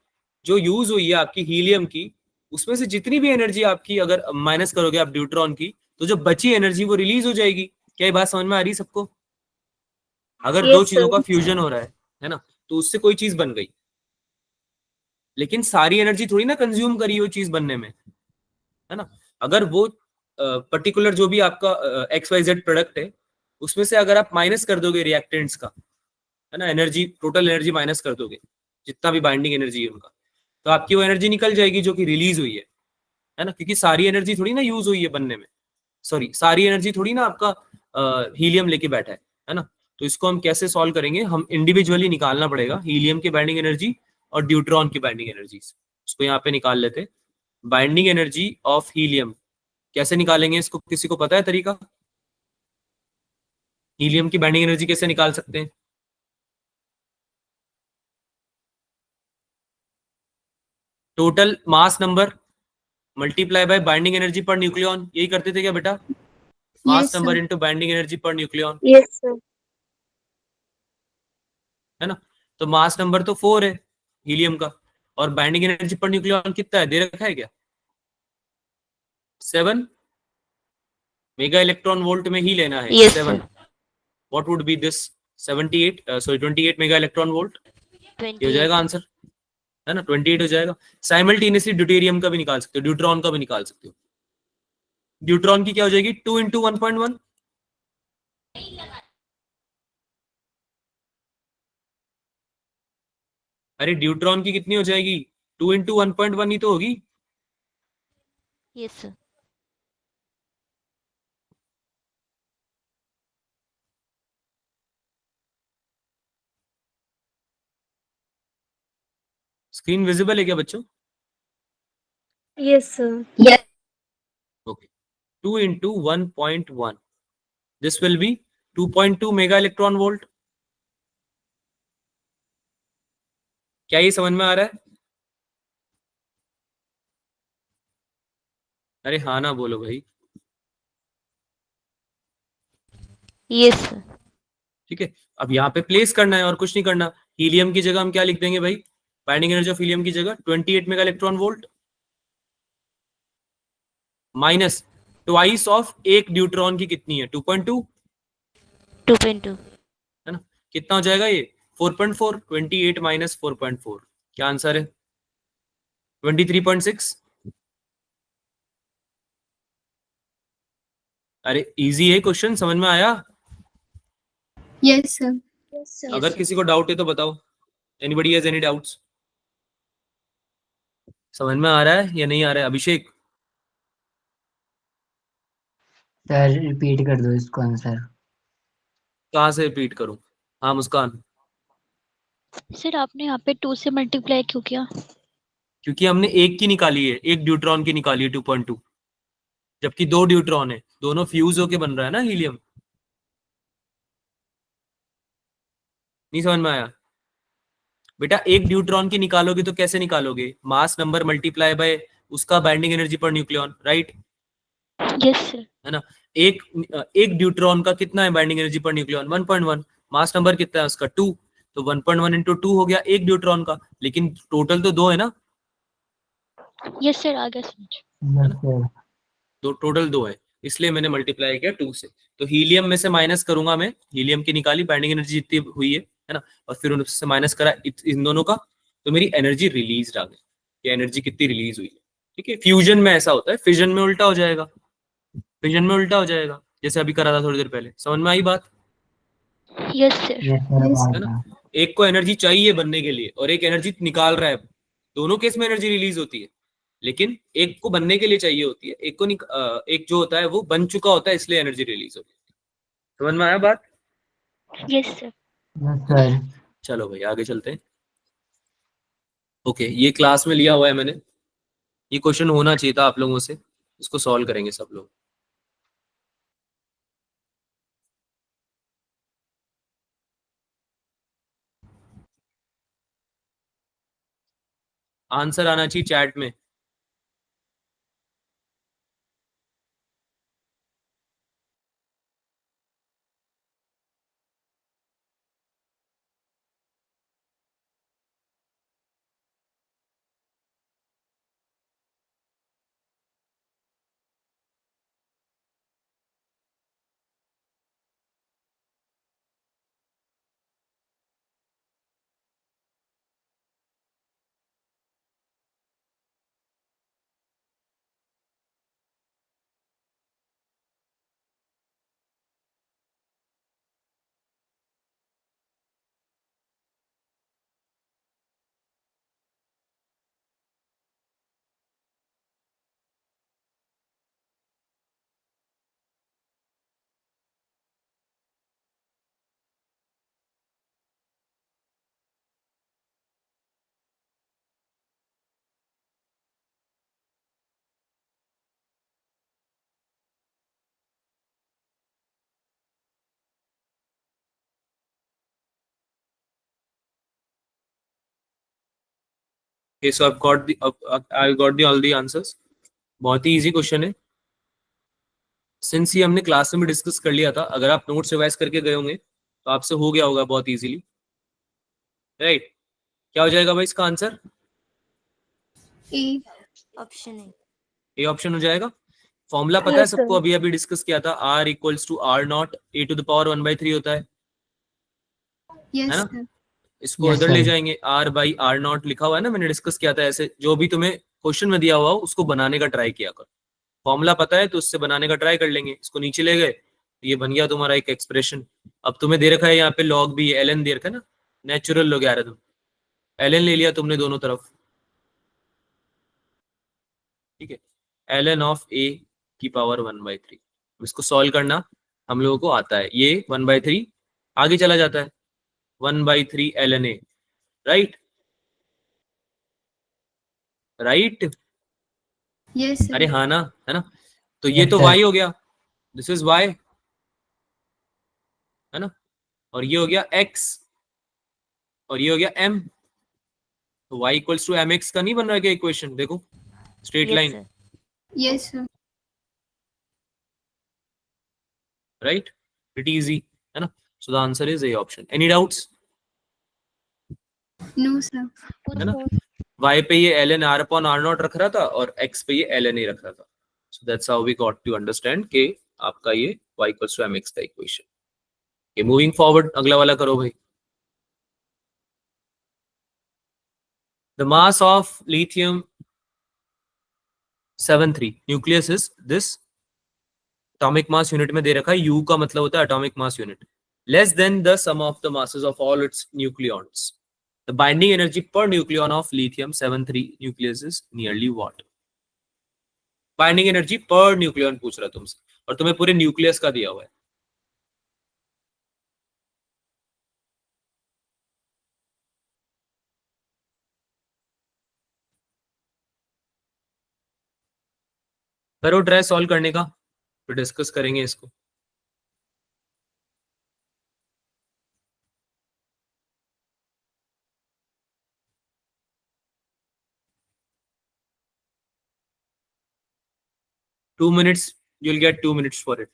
जो यूज हुई है आपकी हीलियम की, उसमें से जितनी भी एनर्जी आपकी अगर माइनस करोगे आप ड्यूट्रॉन की, तो जो बची एनर्जी वो रिलीज हो जाएगी। क्या ये बात समझ में आ रही सबको? अगर दो
यस
चीजों
सर।
का फ्यूजन हो रहा है ना, तो उससे कोई चीज बन गई, लेकिन सारी एनर्जी थोड़ी ना कंज्यूम करी वो चीज बनने में। है ना। अगर वो पर्टिकुलर जो भी आपका XYZ प्रोडक्ट है उसमें से अगर आप माइनस कर दोगे रिएक्टेंट्स का, है ना, एनर्जी, टोटल एनर्जी माइनस कर दोगे, जितना भी बाइंडिंग एनर्जी है उनका, तो आपकी वो एनर्जी निकल जाएगी जो कि रिलीज हुई है ना, क्योंकि सारी एनर्जी थोड़ी ना यूज हुई है बनने में, सॉरी सारी एनर्जी थोड़ी ना आपका हीलियम लेके बैठा है ना। तो इसको हम कैसे सॉल्व करेंगे, हम इंडिविजुअली निकालना पड़ेगा हीलियम की बाइंडिंग एनर्जी और ड्यूट्रॉन की बाइंडिंग एनर्जी। इसको यहाँ पे निकाल लेते, बाइंडिंग एनर्जी ऑफ हीलियम कैसे निकालेंगे इसको, किसी को पता है तरीका, हीलियम की बाइंडिंग एनर्जी कैसे निकाल सकते हैं? Total mass number multiply by binding energy per nucleon, यही करते थे क्या बेटा? मास
Yes,
number
sir.
Into binding energy per nucleon,
Yes, sir.
है ना। तो मास नंबर तो 4 है हीलियम का, और बाइंडिंग एनर्जी पर न्यूक्लियन कितना है, दे रखा है क्या? 7 मेगा इलेक्ट्रॉन वोल्ट में ही लेना है,
Yes,
7।
sir.
What would be this? 78 sorry 28 mega electron volt, ये हो जाएगा
28.
आंसर, है ना, 28 हो जाएगा। साइमल्टेनियसली ड्यूटेरियम का भी निकाल सकते हो, ड्यूट्रॉन का भी निकाल सकते हो। ड्यूट्रॉन की क्या हो जाएगी, 2 इंटू 1.1, अरे ड्यूट्रॉन की कितनी हो जाएगी, 2 इंटू 1.1 ही तो होगी।
Yes, sir.
स्क्रीन विजिबल है क्या बच्चों?
Yes, sir.
Yes.
Okay, 2 into 1.1, this will be 2.2 mega electron volt. क्या ये समझ में आ रहा है? अरे हाँ ना बोलो भाई।
Yes, sir.
ठीक है, अब यहाँ पे प्लेस करना है और कुछ नहीं करना। हीलियम की जगह हम क्या लिख देंगे भाई, बाइंडिंग एनर्जी ऑफ हीलियम की जगह 28 mega electron volt minus twice of एक ड्यूट्रॉन की कितनी है, 2.2,
2.2.
है ना। कितना हो जाएगा ये, 4.4, 28 माइनस 4.4, क्या आंसर है? 23.6। अरे इजी है क्वेश्चन, समझ में आया?
Yes, sir.
Yes,
अगर
sir.
किसी को डाउट है तो बताओ, एनीबडी हैज एनी डाउट्स? समझ में आ रहा है या नहीं आ रहा है अभिषेक?
सर रिपीट कर दो इसको आंसर।
कहाँ से रिपीट करूं? हाँ मुस्कान।
सर आपने यहाँ पे 2 से मल्टीप्लाई क्यों किया?
क्योंकि हमने एक की निकाली है, एक ड्यूट्रॉन की निकाली है 2.2, जबकि दो ड्यूट्रॉन है, दोनों फ्यूज होके बन रहा है ना हीलियम। नहीं समझ में आया बेटा? एक ड्यूट्रॉन की निकालोगे तो कैसे निकालोगे, मास नंबर मल्टीप्लाई बाय उसका binding energy per nucleon, right,
Yes, sir.
है ना। एक एक ड्यूट्रॉन का कितना है binding energy per nucleon, 1.1, mass number कितना है उसका 2, तो 1.1 इंटू 2 हो गया एक ड्यूट्रॉन का, लेकिन टोटल तो दो है ना,
Yes, sir. आ गया समझ.
है
यस
ना,
सर।
दो टोटल दो है, इसलिए मैंने मल्टीप्लाई किया 2 से। तो हीलियम में से माइनस करूंगा मैं, हीलियम की निकाली बाइंडिंग एनर्जी जितनी हुई है ना, और फिर उनसे माइनस करा इन दोनों का, तो मेरी एनर्जी रिलीज आ गई, ये एनर्जी कितनी रिलीज हुई है। ठीक है, फ्यूजन में ऐसा होता है, फिजन में उल्टा हो जाएगा, फिजन में उल्टा हो जाएगा, जैसे अभी करा था थोड़ी देर पहले, समझ में आई बात?
Yes, sir.
Yes sir
Yes.
है ना,
आएगा।
एक को एनर्जी चाहिए बनने के लिए और एक एनर्जी निकाल रहा है, दोनों केस में एनर्जी रिलीज होती है, लेकिन एक को बनने के लिए चाहिए होती है, एक को एक जो होता है वो बन चुका होता है, इसलिए एनर्जी रिलीज होती है। समझ में आया बात?
Yes, sir.
Yes sir.
चलो भाई आगे चलते हैं। ओके, ये क्लास में लिया हुआ है मैंने, ये क्वेश्चन होना चाहिए था आप लोगों से, इसको सॉल्व करेंगे सब लोग। आंसर आना चाहिए चैट में। Okay, so I've got the all the answers. बहुत ही इजी क्वेश्चन है. सिंस ये हमने क्लास में डिस्कस कर लिया था, अगर आप नोट्स रिवाइज करके गए होंगे तो आपसे हो गया होगा बहुत इजीली, राइट? क्या हो जाएगा भाई इसका आंसर?
A.
ऑप्शन है।
ए ऑप्शन हो जाएगा. फॉर्मूला पता है सबको, अभी अभी डिस्कस किया था, R equals to R not A to the power 1/3 होता है
Yes,
ना?
sir.
इसको
Yes,
इधर
sir.
ले जाएंगे, आर बाई आर नॉट लिखा हुआ है ना, मैंने डिस्कस किया था ऐसे. जो भी तुम्हें क्वेश्चन में दिया हुआ हो उसको बनाने का ट्राई किया कर. फॉर्मूला पता है तो उससे बनाने का ट्राई कर लेंगे. इसको नीचे ले गए, ये बन गया तुम्हारा एक एक्सप्रेशन. अब तुम्हें दे रखा है यहाँ पे लॉग भी, एल एन दे रखा है ना, नेचुरल लॉगरिथम. एल एन ले लिया तुमने दोनों तरफ, ठीक है. एल एन ऑफ ए की पावर 1/3. इसको सॉल्व करना हम लोगों को आता है. ये 1/3 आगे चला जाता है, 1/3 L N A, right? Right?
Yes, sir.
अरे हाँ ना, है ना? तो ये
Yes,
तो
sir.
y हो गया, दिस इज y, है ना? और ये हो गया x, और ये हो गया m. तो y इक्वल्स टू mx का नहीं बन रहा है क्या इक्वेशन? देखो, straight
yes
line,
sir.
Yes, sir.
Right? Pretty easy, है ना? So the answer is A option. Any doubts?
No, sir.
है ना? y पे ये ln r upon r not रख रहा था और x पे ये ln a रख रहा था. So that's how we got to understand कि आपका ये y इक्वल्स टू mx का इक्वेशन. ये मूविंग फॉरवर्ड, अगला वाला करो भाई. The mass of lithium 73 nucleus is this. Atomic mass unit में दे रखा है, U का मतलब होता है atomic mass unit. Less than the sum of the masses of all its nucleons. The binding energy per nucleon of lithium 73 nucleus is nearly what? Binding energy per nucleon पूछ रहा तुमसे, और तुम्हें पूरे न्यूक्लियस का दिया हुआ है. करो ट्राई सॉल्व करने का, फिर डिस्कस करेंगे इसको. Two minutes, you'll get 2 minutes for it.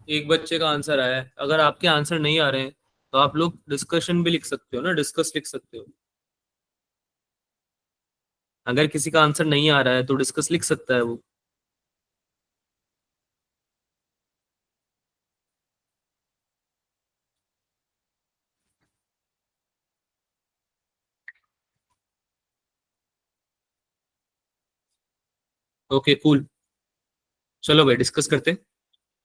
एक बच्चे का आंसर आया है, अगर आपके आंसर नहीं आ रहे हैं तो आप लोग डिस्कशन भी लिख सकते हो ना, डिस्कस लिख सकते हो। अगर किसी का आंसर नहीं आ रहा है तो डिस्कस लिख सकता है वो। ओके कूल, चलो भाई डिस्कस करते हैं।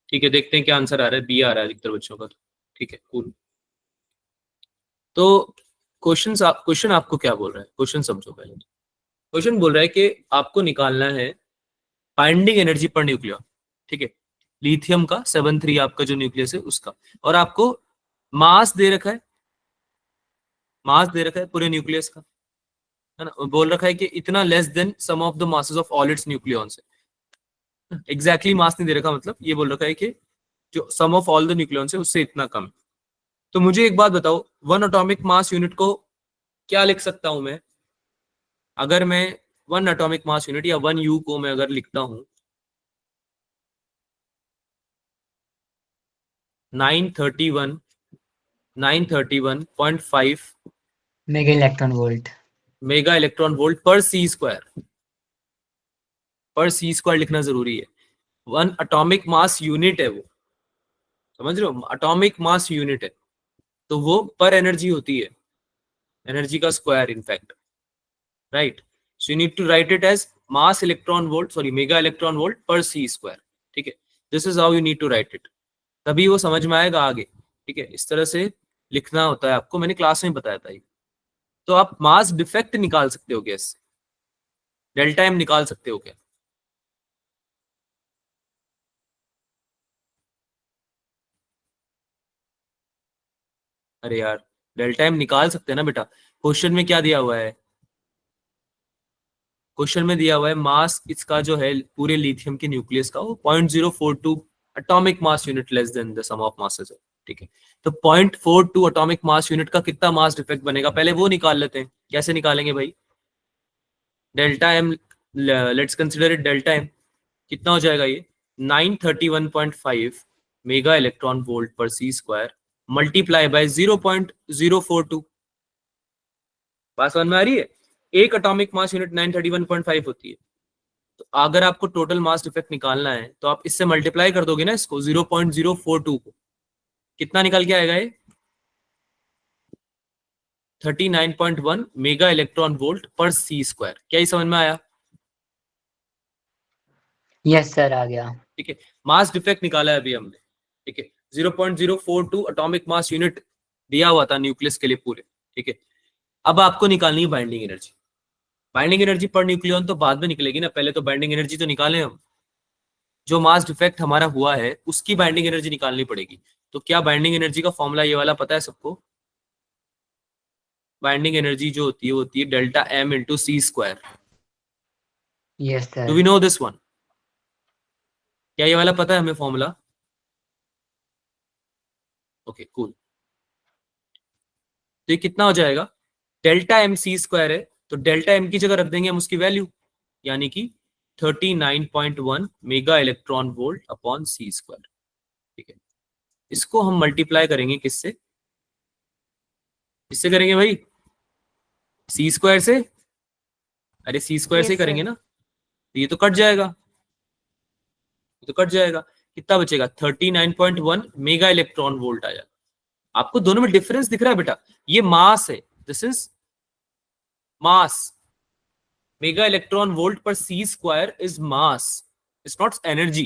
ठीक है, देखते हैं क्या आंसर आ रहा है। बी आ रहा है अधिकतर बच्चों का तो। ठीक है कूल। तो क्वेश्चन आपको क्या बोल रहा है, क्वेश्चन समझो पहले। क्वेश्चन बोल रहा है कि आपको निकालना है बाइंडिंग एनर्जी पर न्यूक्लियर। ठीक है, लिथियम का 7 3 आपका जो न्यूक्लियस है उसका, और आपको मास दे रखा है, मास दे रखा है पूरे न्यूक्लियस का, है ना। बोल रखा है कि इतना less than sum of the masses of all its nucleons है। एग्जैक्टली मास नहीं दे रखा, मतलब ये बोल रखा है कि जो सम ऑफ ऑल द न्यूक्लियॉन्स है उससे इतना कम है। तो मुझे एक बात बताओ, वन एटॉमिक मास यूनिट को क्या लिख सकता हूं मैं? अगर मैं वन एटॉमिक मास यूनिट या वन यू को मैं अगर लिखता हूं 931 931.5
mega electron volt.
Mega electron volt per सी स्क्वायर। पर सी स्क्वायर लिखना जरूरी है। वन एटॉमिक मास यूनिट है वो, समझ रहे हो, एटॉमिक मास यूनिट है, तो वो पर एनर्जी होती है, एनर्जी का square in fact, right. So you need to write it as mass electron volt, sorry mega electron volt per C square. ठीक है, this is how you need to write it, तभी वो समझ में आएगा आगे। ठीक है, इस तरह से लिखना होता है आपको, मैंने क्लास में बताया था ये। तो आप मास डिफेक्ट निकाल सकते हो क्या इससे? डेल्टा एम निकाल सकते हो क्या? अरे यार, डेल्टा एम निकाल सकते हैं ना बेटा। क्वेश्चन में क्या दिया हुआ है? क्वेश्चन में दिया हुआ है मास इसका जो है पूरे लिथियम के न्यूक्लियस का वो 0.042 atomic mass unit less than the sum of masses है। ठीक है, तो 0.42 एटॉमिक मास यूनिट का कितना मास डिफेक्ट बनेगा, पहले वो निकाल लेते हैं। कैसे निकालेंगे भाई? Delta M, let's consider it delta M, कितना हो जाएगा ये? 931.5 mega electron volt per C square multiply by 0.042। बात समझ में आ रही है? एक एटॉमिक मास यूनिट 931.5 होती है, तो अगर आपको टोटल मास डिफेक्ट निकालना है तो आप इससे मल्टीप्लाई कर दोगे ना इसको, 0.042 को। कितना निकल के आएगा ये? 39.1 मेगा इलेक्ट्रॉन वोल्ट पर सी स्क्वायर। क्या ही समझ में आया?
यस सर, आ गया।
ठीक है, मास डिफेक्ट निकाला है अभी हमने। ठीक है, 0.042 एटॉमिक मास यूनिट दिया हुआ था न्यूक्लियस के लिए पूरे। ठीक है, अब आपको निकालनी है binding energy. Binding energy per nucleon तो बाद में निकलेगी ना, पहले तो बाइंडिंग एनर्जी तो निकालें हम। जो मास डिफेक्ट हमारा हुआ है उसकी बाइंडिंग एनर्जी निकालनी पड़ेगी। तो क्या बाइंडिंग एनर्जी का फॉर्मूला ये वाला पता है सबको? बाइंडिंग एनर्जी जो होती है वो होती है delta M into c square.
Yes
do
sir.
We know this one? क्या ये वाला पता है हमें फॉर्मूला? Okay cool. तो ये कितना हो जाएगा? डेल्टा एम सी स्क्वायर है, तो डेल्टा एम की जगह रख देंगे हम उसकी वैल्यू, यानी कि 39.1 मेगा इलेक्ट्रॉन वोल्ट अपॉन सी स्क्वायर। ठीक है, इसको हम मल्टीप्लाई करेंगे किससे? किससे करेंगे भाई? सी स्क्वायर से। अरे सी स्क्वायर से ही
Yes,
करेंगे
sir.
ना, तो ये तो कट जाएगा, ये तो कट जाएगा। कितना बचेगा? 39.1 मेगा इलेक्ट्रॉन वोल्ट आया। आपको दोनों में डिफरेंस दिख रहा है बेटा? ये मास है, this is mass. Mega electron volt per C square is mass, it's not energy.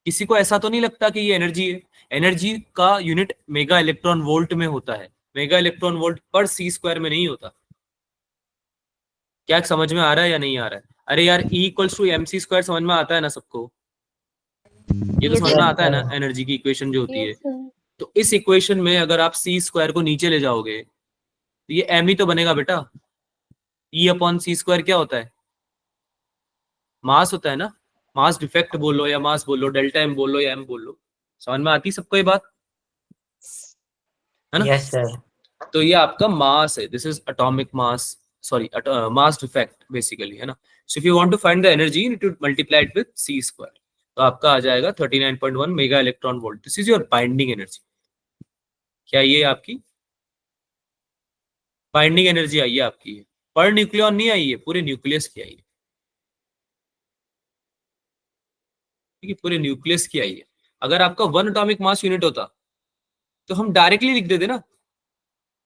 किसी को ऐसा तो नहीं लगता कि ये एनर्जी है? एनर्जी का यूनिट मेगा इलेक्ट्रॉन वोल्ट में होता है, मेगा इलेक्ट्रॉन वोल्ट पर सी स्क्वायर में नहीं होता। क्या समझ में आ रहा है या नहीं आ रहा है? अरे यार, E equals to M c square समझ में आता है ना सबको? ये तो
Yes,
समझ
sir.
में
यस
आता है ना
सर।
एनर्जी की इक्वेशन जो होती है।
Yes, sir.
तो इस इक्वेशन में अगर आप सी स्क्वायर को नीचे ले जाओगे तो ये एम ही तो बनेगा बेटा। E अपॉन सी स्क्वायर क्या होता है? मास होता है ना। मास डिफेक्ट बोल लो या मास बोल लो, डेल्टा एम बोल लो या एम बोल लो, समझ में आती सबको ये बात, है ना।
Yes sir.
तो ये आपका मास है, this is atomic mass, sorry mass defect basically, है ना। So if you want to find the energy you need to multiply it with c square. तो आपका आ जाएगा 39.1 mega electron volt. This is your binding energy. क्या ये आपकी बाइंडिंग एनर्जी आई है आपकी? पर न्यूक्लियन नहीं आई है, पूरे न्यूक्लियस की आई है। ठीक है, पूरे न्यूक्लियस की आई है। अगर आपका 1 एटॉमिक मास यूनिट होता तो हम डायरेक्टली लिख देते ना,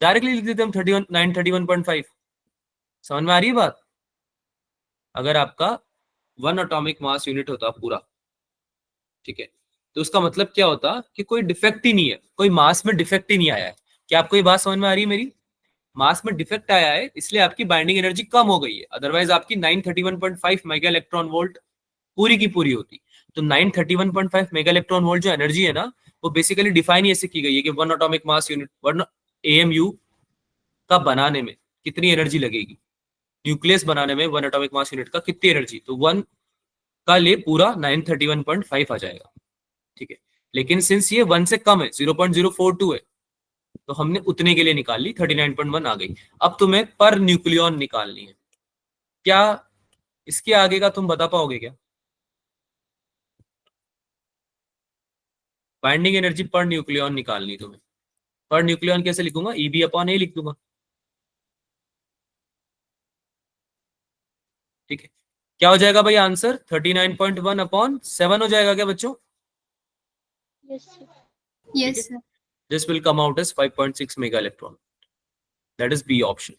डायरेक्टली लिख देते हम 931.5। समझ में आ रही है बात? अगर आपका 1 एटॉमिक मास यूनिट होता पूरा, ठीक है, तो उसका मतलब क्या होता कि कोई डिफेक्ट ही नहीं है, कोई मास में डिफेक्ट ही नहीं आया है। क्या आपको ये बात समझ में आ रही है मेरी? मास में डिफेक्ट आया है इसलिए आपकी बाइंडिंग एनर्जी कम हो गई है, अदरवाइज आपकी 931.5 मेगा इलेक्ट्रॉन वोल्ट पूरी की पूरी होती। तो 931.5 मेगा इलेक्ट्रॉन वोल्ट जो एनर्जी है ना, वो बेसिकली डिफाइन ऐसे की गई है कि 1 एटॉमिक मास यूनिट 1 AMU का बनाने में कितनी एनर्जी लगेगी, न्यूक्लियस बनाने में 1 एटॉमिक मास यूनिट का कितनी एनर्जी, तो 1 का लिए पूरा 931.5 आ जाएगा। ठीक है, लेकिन सिंस ये 1 से कम है, 0.042 है, तो हमने उतने के लिए निकाल ली, 39.1 आ गई। अब तुम्हें पर न्यूक्लियन निकालनी है। क्या इसके आगे का तुम बता पाओगे क्या? बाइंडिंग एनर्जी पर न्यूक्लियन निकालनी तुम्हें। पर न्यूक्लियन कैसे लिखूंगा? EB/A लिख दूंगा। ठीक है, क्या हो जाएगा भाई आंसर? 39.1/7 हो जाएगा क्या बच्चों?
Yes, sir.
Yes, sir.
This will come out as 5.6 mega electron. That is B option.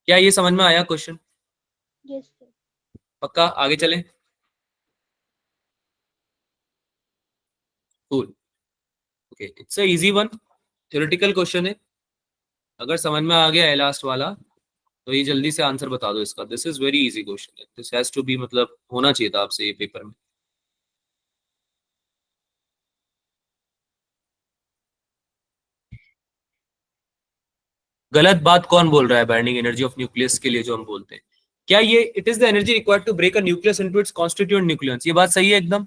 क्या ये समझ में आया क्वेश्चन?
Yes, sir.
पक्का? आगे चलें। Cool. Okay, it's a easy one. Theoretical question है। अगर समझ में आ गया है लास्ट वाला, तो ये जल्दी से आंसर बता दो इसका। This is very easy question. This has to be, मतलब होना चाहिए था आपसे ये पेपर में। गलत बात कौन बोल रहा है बाइंडिंग एनर्जी ऑफ न्यूक्लियस के लिए जो हम बोलते हैं? क्या ये it is the energy required to break a nucleus into its constituent nucleons? ये बात सही है एकदम,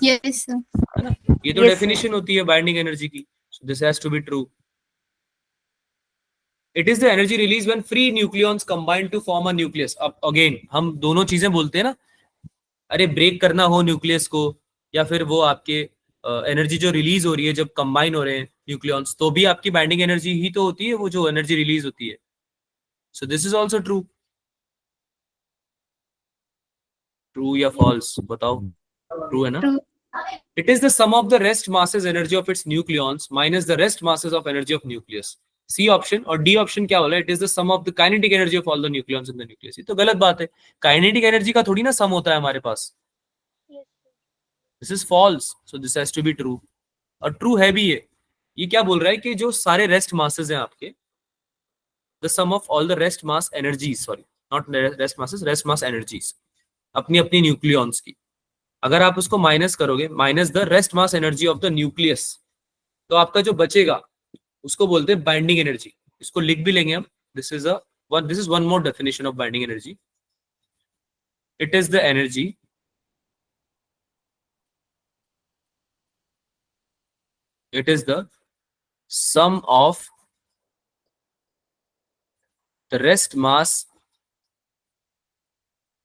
Yes, sir.
है ना? ये तो
Yes,
डेफिनेशन होती है बाइंडिंग एनर्जी की। So this has to be true. It is the energy release when free nucleons combine to form a nucleus. अब अगेन हम दोनों चीजें बोलते हैं ना, अरे ब्रेक करना हो न्यूक्लियस को, या फिर वो आपके एनर्जी जो रिलीज हो रही है जब कंबाइन हो रहे हैं न्यूक्लियॉन्स, तो भी आपकी बाइंडिंग एनर्जी ही तो होती है वो जो एनर्जी रिलीज होती है। So this is also true. True या फॉल्स बताओ? ट्रू है ना?
True.
It is the sum of the rest masses energy of its nucleons minus the rest masses of energy of nucleus. C option. और डी ऑप्शन क्या बोला? It is the sum of the kinetic energy of all the nucleons in the nucleus. ये तो गलत बात है। काइनेटिक एनर्जी का थोड़ी ना सम होता है हमारे पास।
Yes, sir.
This is false, so this has to be true. और ट्रू है भी ये क्या बोल रहा है कि जो सारे रेस्ट मासेस हैं आपके, the sum of all the rest mass energies, sorry not rest masses, rest mass energies अपनी अपनी न्यूक्लियॉन्स की, अगर आप उसको माइनस करोगे, minus the rest mass energy of the nucleus, तो आपका जो बचेगा उसको बोलते हैं बाइंडिंग एनर्जी। इसको लिख भी लेंगे हम। This is one more definition of binding energy. It is the energy it is the sum of the rest mass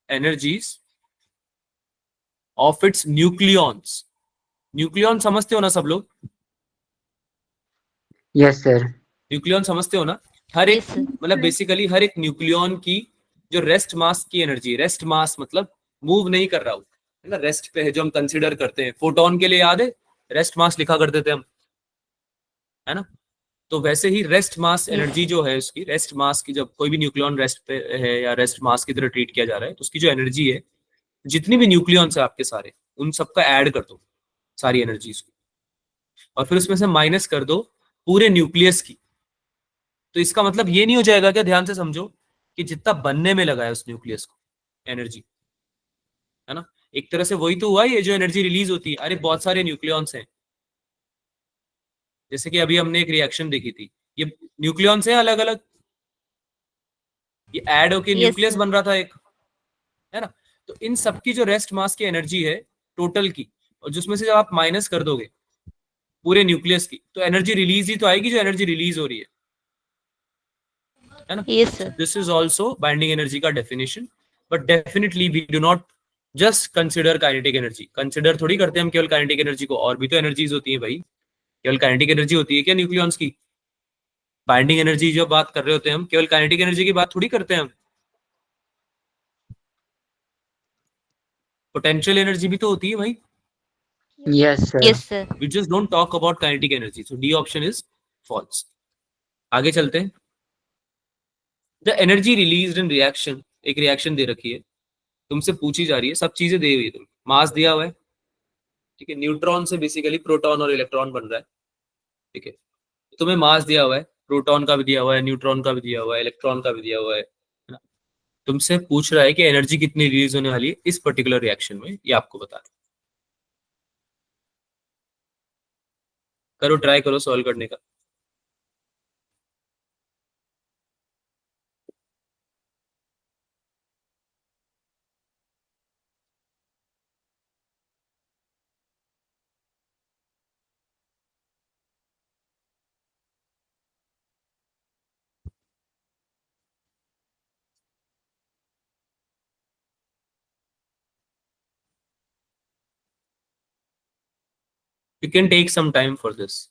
energies of its nucleons. Nucleon समझते हो ना सब लोग?
Yes sir.
न्यूक्लियन समझते हो ना? हर एक
Yes, sir.
मतलब बेसिकली हर एक न्यूक्लियन की जो रेस्ट मास की एनर्जी, रेस्ट मास मतलब मूव नहीं कर रहा हो, है ना, रेस्ट पे है, जो हम कंसीडर करते हैं। फोटोन के लिए याद है रेस्ट मास लिखा करते थे हम, है ना? तो वैसे ही रेस्ट मास एनर्जी जो है उसकी, रेस्ट मास की, जब कोई भी न्यूक्लियन रेस्ट पे है या रेस्ट मास की तरह ट्रीट किया जा रहा है, तो उसकी जो एनर्जी है, जितनी भी न्यूक्लियंस है आपके सारे, उन सबका ऐड कर दो सारी एनर्जीज को, और फिर उसमें से माइनस कर दो पूरे न्यूक्लियस की। तो इसका मतलब ये नहीं हो जाएगा क्या? ध्यान से समझो कि जितना बनने में लगा है उस न्यूक्लियस को एनर्जी, है ना, एक तरह से वही तो हुआ ये जो एनर्जी रिलीज होती है। अरे बहुत सारे न्यूक्लियंस हैं, जैसे कि अभी हमने एक रिएक्शन देखी थी, ये न्यूक्लियंस हैं अलग अलग, ये ऐड होके
Yes,
न्यूक्लियस
sir.
बन रहा था एक, है ना? तो इन सबकी जो रेस्ट मास की एनर्जी है टोटल की, और जिसमें से जब आप माइनस कर दोगे पूरे न्यूक्लियस की, तो एनर्जी रिलीज ही तो आएगी जो एनर्जी रिलीज हो रही है ना?
Yes, sir.
This is also binding energy का definition, but definitely we do not just consider kinetic energy, consider थोड़ी करते हैं हम केवल काइनेटिक एनर्जी को, और भी तो एनर्जीज होती है भाई, केवल काइनेटिक एनर्जी होती है क्या न्यूक्लियॉन्स की? बाइंडिंग एनर्जी जो बात कर रहे होते हैं हम, केवल काइनेटिक एनर्जी की बात थोड़ी करते हैं हम, पोटेंशियल एनर्जी भी तो होती है भाई।
Yes, sir.
Yes, sir.
We just don't talk about kinetic energy, so D option is false. आगे चलते हैं। The energy released in reaction, एक रिएक्शन दे रखी है, तुमसे पूछी जा रही है, सब चीजें दी हुई है, तुम मास दिया हुआ है, ठीक है, न्यूट्रॉन से बेसिकली प्रोटॉन और इलेक्ट्रॉन बन रहा है, ठीक है, तुम्हें मास दिया हुआ है, प्रोटॉन का भी दिया हुआ है, न्यूट्रॉन का भी दिया हुआ है, इलेक्ट्रॉन का भी दिया हुआ है ना? तुमसे पूछ रहा है कि एनर्जी कितनी रिलीज होने वाली है इस पर्टिकुलर रिएक्शन में, ये आपको बता दो। करो, ट्राई करो सॉल्व करने का। You can take some time for this.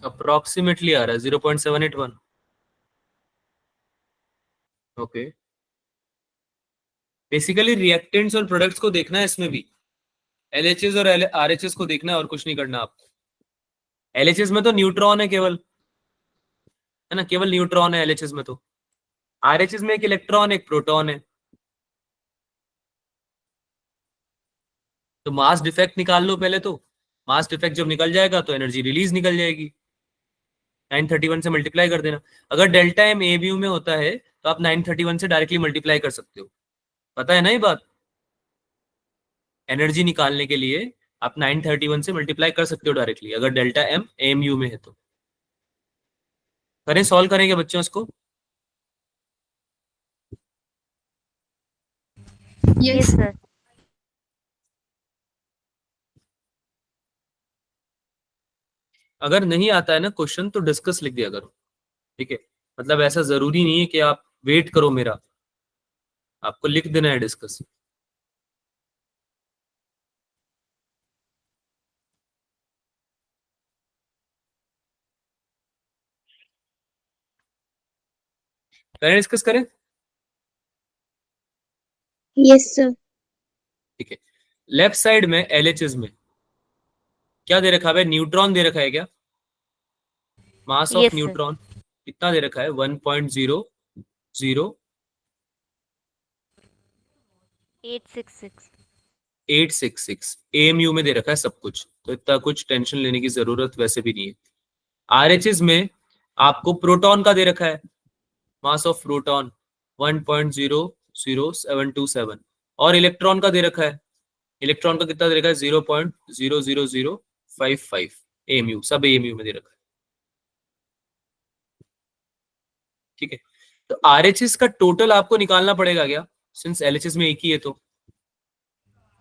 Approximately आ रहा है 0.781। ओके, बेसिकली रिएक्टेंट्स और प्रोडक्ट्स को देखना है इसमें भी, एलएचएस और आरएचएस को देखना है और कुछ नहीं करना आपको। एलएचएस में तो न्यूट्रॉन है केवल, है ना, केवल न्यूट्रॉन है एलएचएस में, तो आरएचएस में एक इलेक्ट्रॉन एक प्रोटॉन है, तो मास डिफेक्ट निकाल लो पहले, तो मास डिफेक्ट जब निकल जाएगा तो एनर्जी रिलीज निकल जाएगी, 931 से मल्टीप्लाई कर देना। अगर delta M A B U में होता है तो आप 931 से डायरेक्टली मल्टीप्लाई कर सकते हो, पता है ना ये बात। एनर्जी निकालने के लिए आप 931 से मल्टीप्लाई कर सकते हो डायरेक्टली, अगर डेल्टा एम एम यू में है तो। करें, सॉल्व करेंगे बच्चों इसको।
Yes,
Yes, sir.
अगर नहीं आता है ना क्वेश्चन तो डिस्कस लिख दिया करो, ठीक है। मतलब ऐसा जरूरी नहीं है कि आप वेट करो मेरा, आपको लिख देना है डिस्कस। करें, डिस्कस करें,
Yes, sir.
ठीक है। लेफ्ट साइड में एलएचएस में क्या दे रखा है? न्यूट्रॉन दे रखा है क्या? Mass of
Yes, sir.
Neutron कितना दे रखा है? 1.00866 एएमयू में दे रखा है सब कुछ, तो इतना कुछ टेंशन लेने की जरूरत वैसे भी नहीं है। आरएचएस में आपको प्रोटॉन का दे रखा है, मास ऑफ प्रोटॉन 1.00727, और इलेक्ट्रॉन का दे रखा है, इलेक्ट्रॉन का कितना दे रखा है? 0.00055 एएमयू, सब एएमयू में दे रखा है, ठीक है। तो आरएचएस का टोटल आपको निकालना पड़ेगा क्या? सिंस एलएचएस में एक ही है तो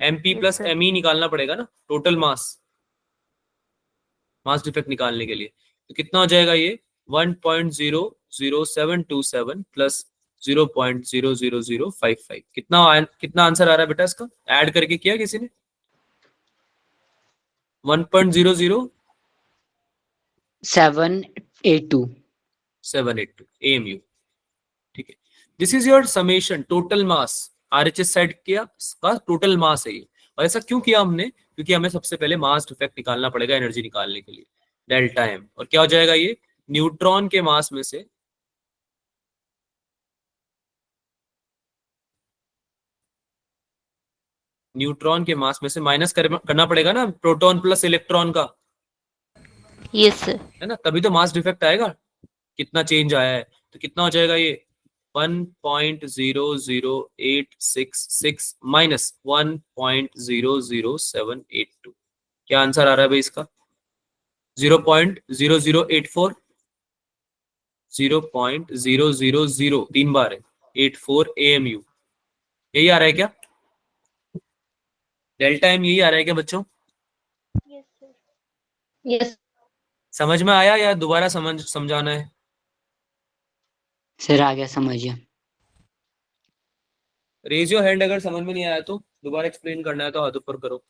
MP
Yes,
plus
sir.
ME निकालना पड़ेगा ना, टोटल मास, मास डिफेक्ट निकालने के लिए। तो कितना हो जाएगा ये? 1.00727 प्लस 0.00055, कितना आंसर आ रहा है बेटा इसका? ऐड करके किया किसी ने? 1.00782
782
एएमयू, ठीक है। This is your summation total mass, RHS side किया का टोटल मास है ये। और ऐसा क्यों किया हमने? क्योंकि हमें सबसे पहले मास डिफेक्ट निकालना पड़ेगा एनर्जी निकालने के लिए, डेल्टा एम। और क्या हो जाएगा ये? न्यूट्रॉन के मास में से माइनस करना पड़ेगा ना प्रोटॉन प्लस इलेक्ट्रॉन का,
Yes, sir.
है ना, तभी तो मास डिफेक्ट आएगा, कितना चेंज आया है। तो कितना हो जाएगा ये? 1.00866 माइनस 1.00782, क्या आंसर आ रहा है भाई इसका? 0.0084, 0.000 तीन बार है, 84 एएमयू, यही आ रहा है क्या? डेल्टा एम यही आ रहा है क्या बच्चों?
Yes, sir.
Yes.
समझ में आया या दोबारा समझाना है?
सर आ गया समझिए।
रेज योर हैंड अगर समझ में नहीं आया तो, दोबारा एक्सप्लेन करना है तो हाथ ऊपर करो।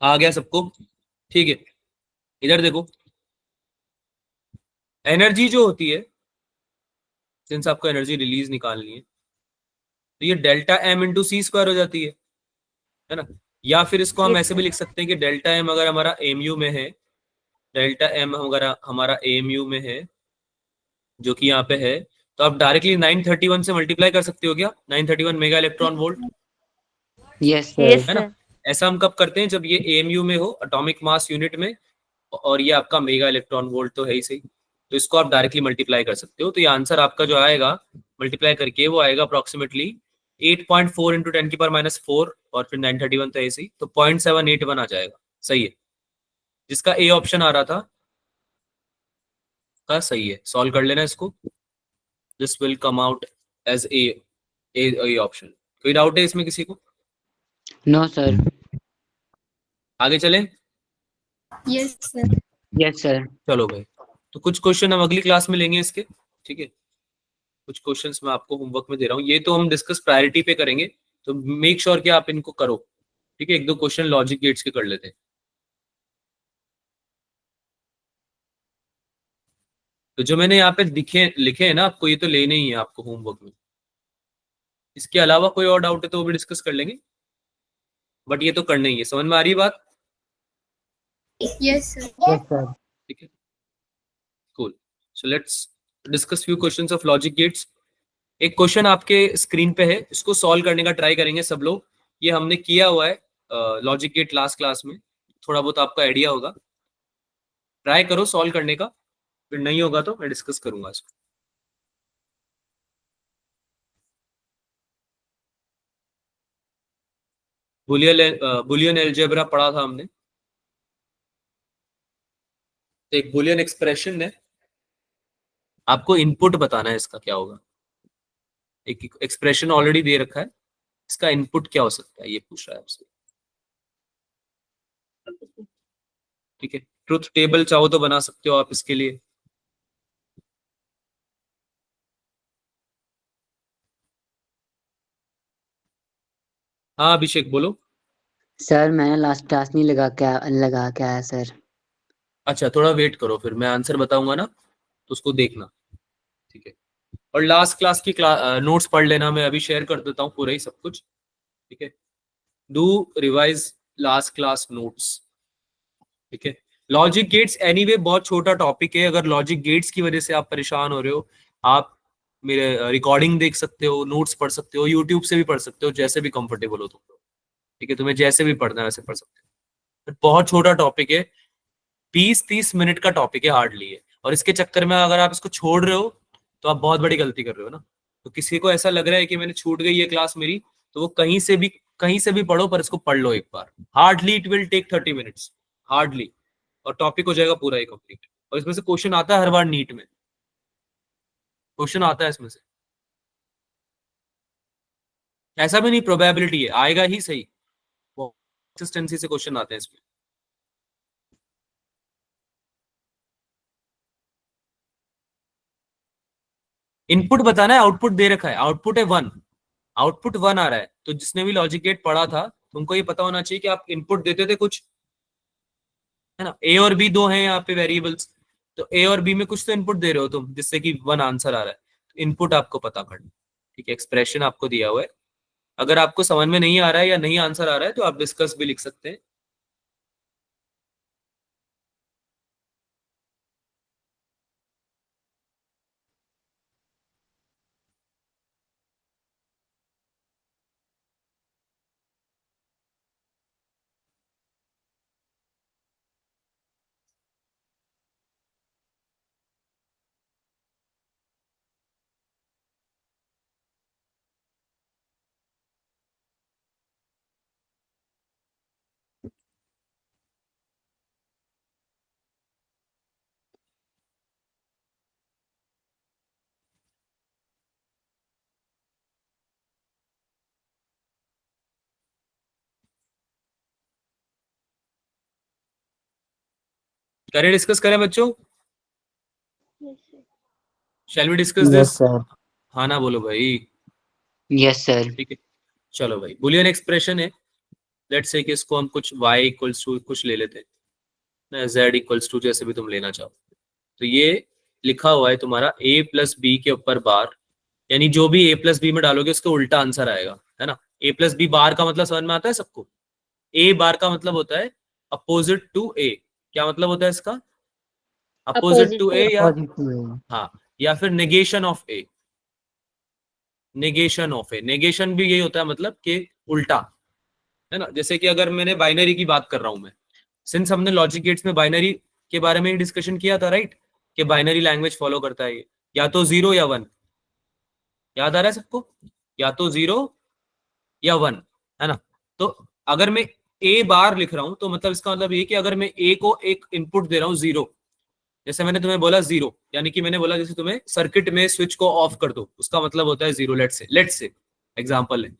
आ गया सबको? ठीक है, इधर देखो, एनर्जी जो होती है, सिंस आपको एनर्जी रिलीज निकालनी है, तो ये delta M into c square हो जाती है ना। या फिर इसको हम
Yes,
ऐसे भी
sir.
लिख सकते हैं कि डेल्टा एम अगर हमारा एमयू में है, डेल्टा एम अगर हमारा एमयू में है, जो कि यहाँ पे है, तो आप डायरेक्टली 931 से मल्टीप्लाई कर सकते हो क्या? 931 mega electron volt,
yes
Yes,
sir.
है ना।
sir.
ऐसा हम कब करते हैं? जब ये एमयू में हो, एटॉमिक मास यूनिट में, और ये आपका मेगा इलेक्ट्रॉन वोल्ट तो है ही सही, तो इसको आप डायरेक्टली मल्टीप्लाई कर सकते हो। तो ये आंसर आपका जो आएगा मल्टीप्लाई करके, वो आएगा अप्रोक्सीमेटली 8.4 इंटू 10⁻⁴, और फिर 931 तो ऐसे ही, तो 0.781 आ जाएगा, सही है। जिसका ए ऑप्शन आ रहा था का सही है, सॉल्व कर लेना इसको, this will come out as A option. कोई डाउट है इसमें किसी को?
No sir.
आगे चलें?
Yes, sir.
Yes sir.
चलो भाई, तो कुछ क्वेश्चन हम अगली क्लास में लेंगे इसके, ठीक है। कुछ क्वेश्चंस मैं आपको होमवर्क में दे रहा हूँ, ये तो हम डिस्कस प्रायोरिटी पे करेंगे, तो मेक श्योर कि आप इनको करो, ठीक है। एक दो क्वेश्चन लॉजिक गेट्स के कर लेते हैं। तो जो मैंने यहाँ पे लिखे हैं ना आपको, ये तो लेने ही है आपको होमवर्क में। इसके अलावा कोई और डाउट है तो वो भी डिस्कस कर लेंगे, बट ये तो करना ही है। समझ में आ रही है बात?
Yes, sir.
Yes sir.
ठीक है, cool. So let's discuss few questions of logic gates. एक क्वेश्चन आपके स्क्रीन पे है, इसको सॉल्व करने का ट्राई करेंगे सब लोग। ये हमने किया हुआ है लॉजिक गेट लास्ट क्लास में, थोड़ा बहुत आपको आइडिया होगा। ट्राई करो सॉल्व करने का, फिर नहीं होगा तो मैं डिस्कस करूंगा इसको। बुलियन एलजेब्रा पढ़ा था हमने, तो एक बुलियन एक्सप्रेशन है, आपको इनपुट बताना है इसका क्या होगा। एक एक्सप्रेशन ऑलरेडी दे रखा है, इसका इनपुट क्या हो सकता है ये पूछ रहा है आपसे। ठीक है, ट्रुथ टेबल चाहो तो बना सकते हो आप इसके लिए। हाँ अभिषेक बोलो।
सर मैंने लास्ट क्लास नहीं लगा के आया सर।
अच्छा थोड़ा वेट करो, फिर मैं आंसर बताऊंगा ना तो उसको देखना। ठीक है, और लास्ट क्लास की नोट्स पढ़ लेना, मैं अभी शेयर कर देता हूँ पूरा ही सब कुछ। ठीक है, do revise last class notes. ठीक है, लॉजिक गेट्स एनीवे बहुत छोटा टॉपिक है, अगर लॉजिक गेट्स की वजह से आप परेशान हो रहे हो, आप मेरे रिकॉर्डिंग देख सकते हो, नोट्स पढ़ सकते हो, यूट्यूब से भी पढ़ सकते हो, जैसे भी कंफर्टेबल हो तुम लोग। ठीक है, तुम्हें जैसे भी पढ़ना है वैसे पढ़ सकते हो, बहुत छोटा टॉपिक है, 20-30 मिनट का टॉपिक है हार्डली है, और इसके चक्कर में अगर आप इसको छोड़ रहे हो तो आप बहुत बड़ी गलती कर रहे हो ना। तो किसी को ऐसा लग रहा है कि मैंने छूट गई ये क्लास मेरी, तो वो कहीं से भी पढ़ो, पर इसको पढ़ लो एक बार, hardly it will take 30 minutes, hardly, और टॉपिक हो जाएगा पूरा ही कंप्लीट। और इसमें से क्वेश्चन आता है हर बार, नीट में क्वेश्चन आता है इसमें से, ऐसा भी नहीं प्रोबेबिलिटी है, आएगा ही सही, कंसिस्टेंसी से क्वेश्चन आते हैं इसमें। इनपुट बताना है, आउटपुट दे रखा है, आउटपुट है 1, आउटपुट 1 आ रहा है, तो जिसने भी लॉजिक गेट पढ़ा था तुमको ये पता होना चाहिए कि आप इनपुट देते थे कुछ, है ना, ए और बी दो हैं यहाँ पे वेरिएबल्स, तो ए और बी में कुछ तो इनपुट दे रहे हो तुम, जिससे कि 1 आंसर आ रहा है, तो इनपुट आपको पता करना। ठीक है, एक्सप्रेशन आपको दिया हुआ है, अगर आपको समझ में नहीं आ रहा है या नहीं आंसर आ रहा है तो आप डिस्कस भी लिख सकते हैं। करें, डिस्कस करें बच्चों, shall we discuss
yes
this.
Sir.
हाँ ना बोलो भाई।
Yes sir.
ठीक है, चलो भाई, बुलियन एक्सप्रेशन है, लेट्स से कि इसको हम कुछ y इक्वल्स टू कुछ ले लेते हैं, z इक्वल्स टू जैसे भी तुम लेना चाहो। तो ये लिखा हुआ है तुम्हारा a प्लस बी के ऊपर बार, यानी जो भी a प्लस बी में डालोगे उसका उल्टा आंसर आएगा, है ना। a प्लस बी बार का मतलब समझ में आता है सबको, a बार का मतलब होता है अपोजिट टू a, क्या मतलब होता है इसका, अपोजिट टू a, या हाँ, या फिर negation of a, negation of A, negation भी यही होता है, मतलब कि उल्टा, है ना। जैसे कि अगर मैंने बाइनरी की बात कर रहा हूं मैं, सिंस हमने लॉजिक गेट्स में बाइनरी के बारे में डिस्कशन किया था, राइट, कि बाइनरी लैंग्वेज फॉलो करता है ये, या तो 0 या 1, याद आ रहा है सबको, या तो 0 या 1, है ना। तो अगर मैं ए बार लिख रहा हूं तो मतलब इसका मतलब ये कि अगर मैं ए को एक इनपुट दे रहा हूं 0, जैसे मैंने तुम्हें बोला 0, यानी कि मैंने बोला जैसे तुम्हें सर्किट में स्विच को ऑफ कर दो, उसका मतलब होता है 0, लेट्स से एग्जांपल है,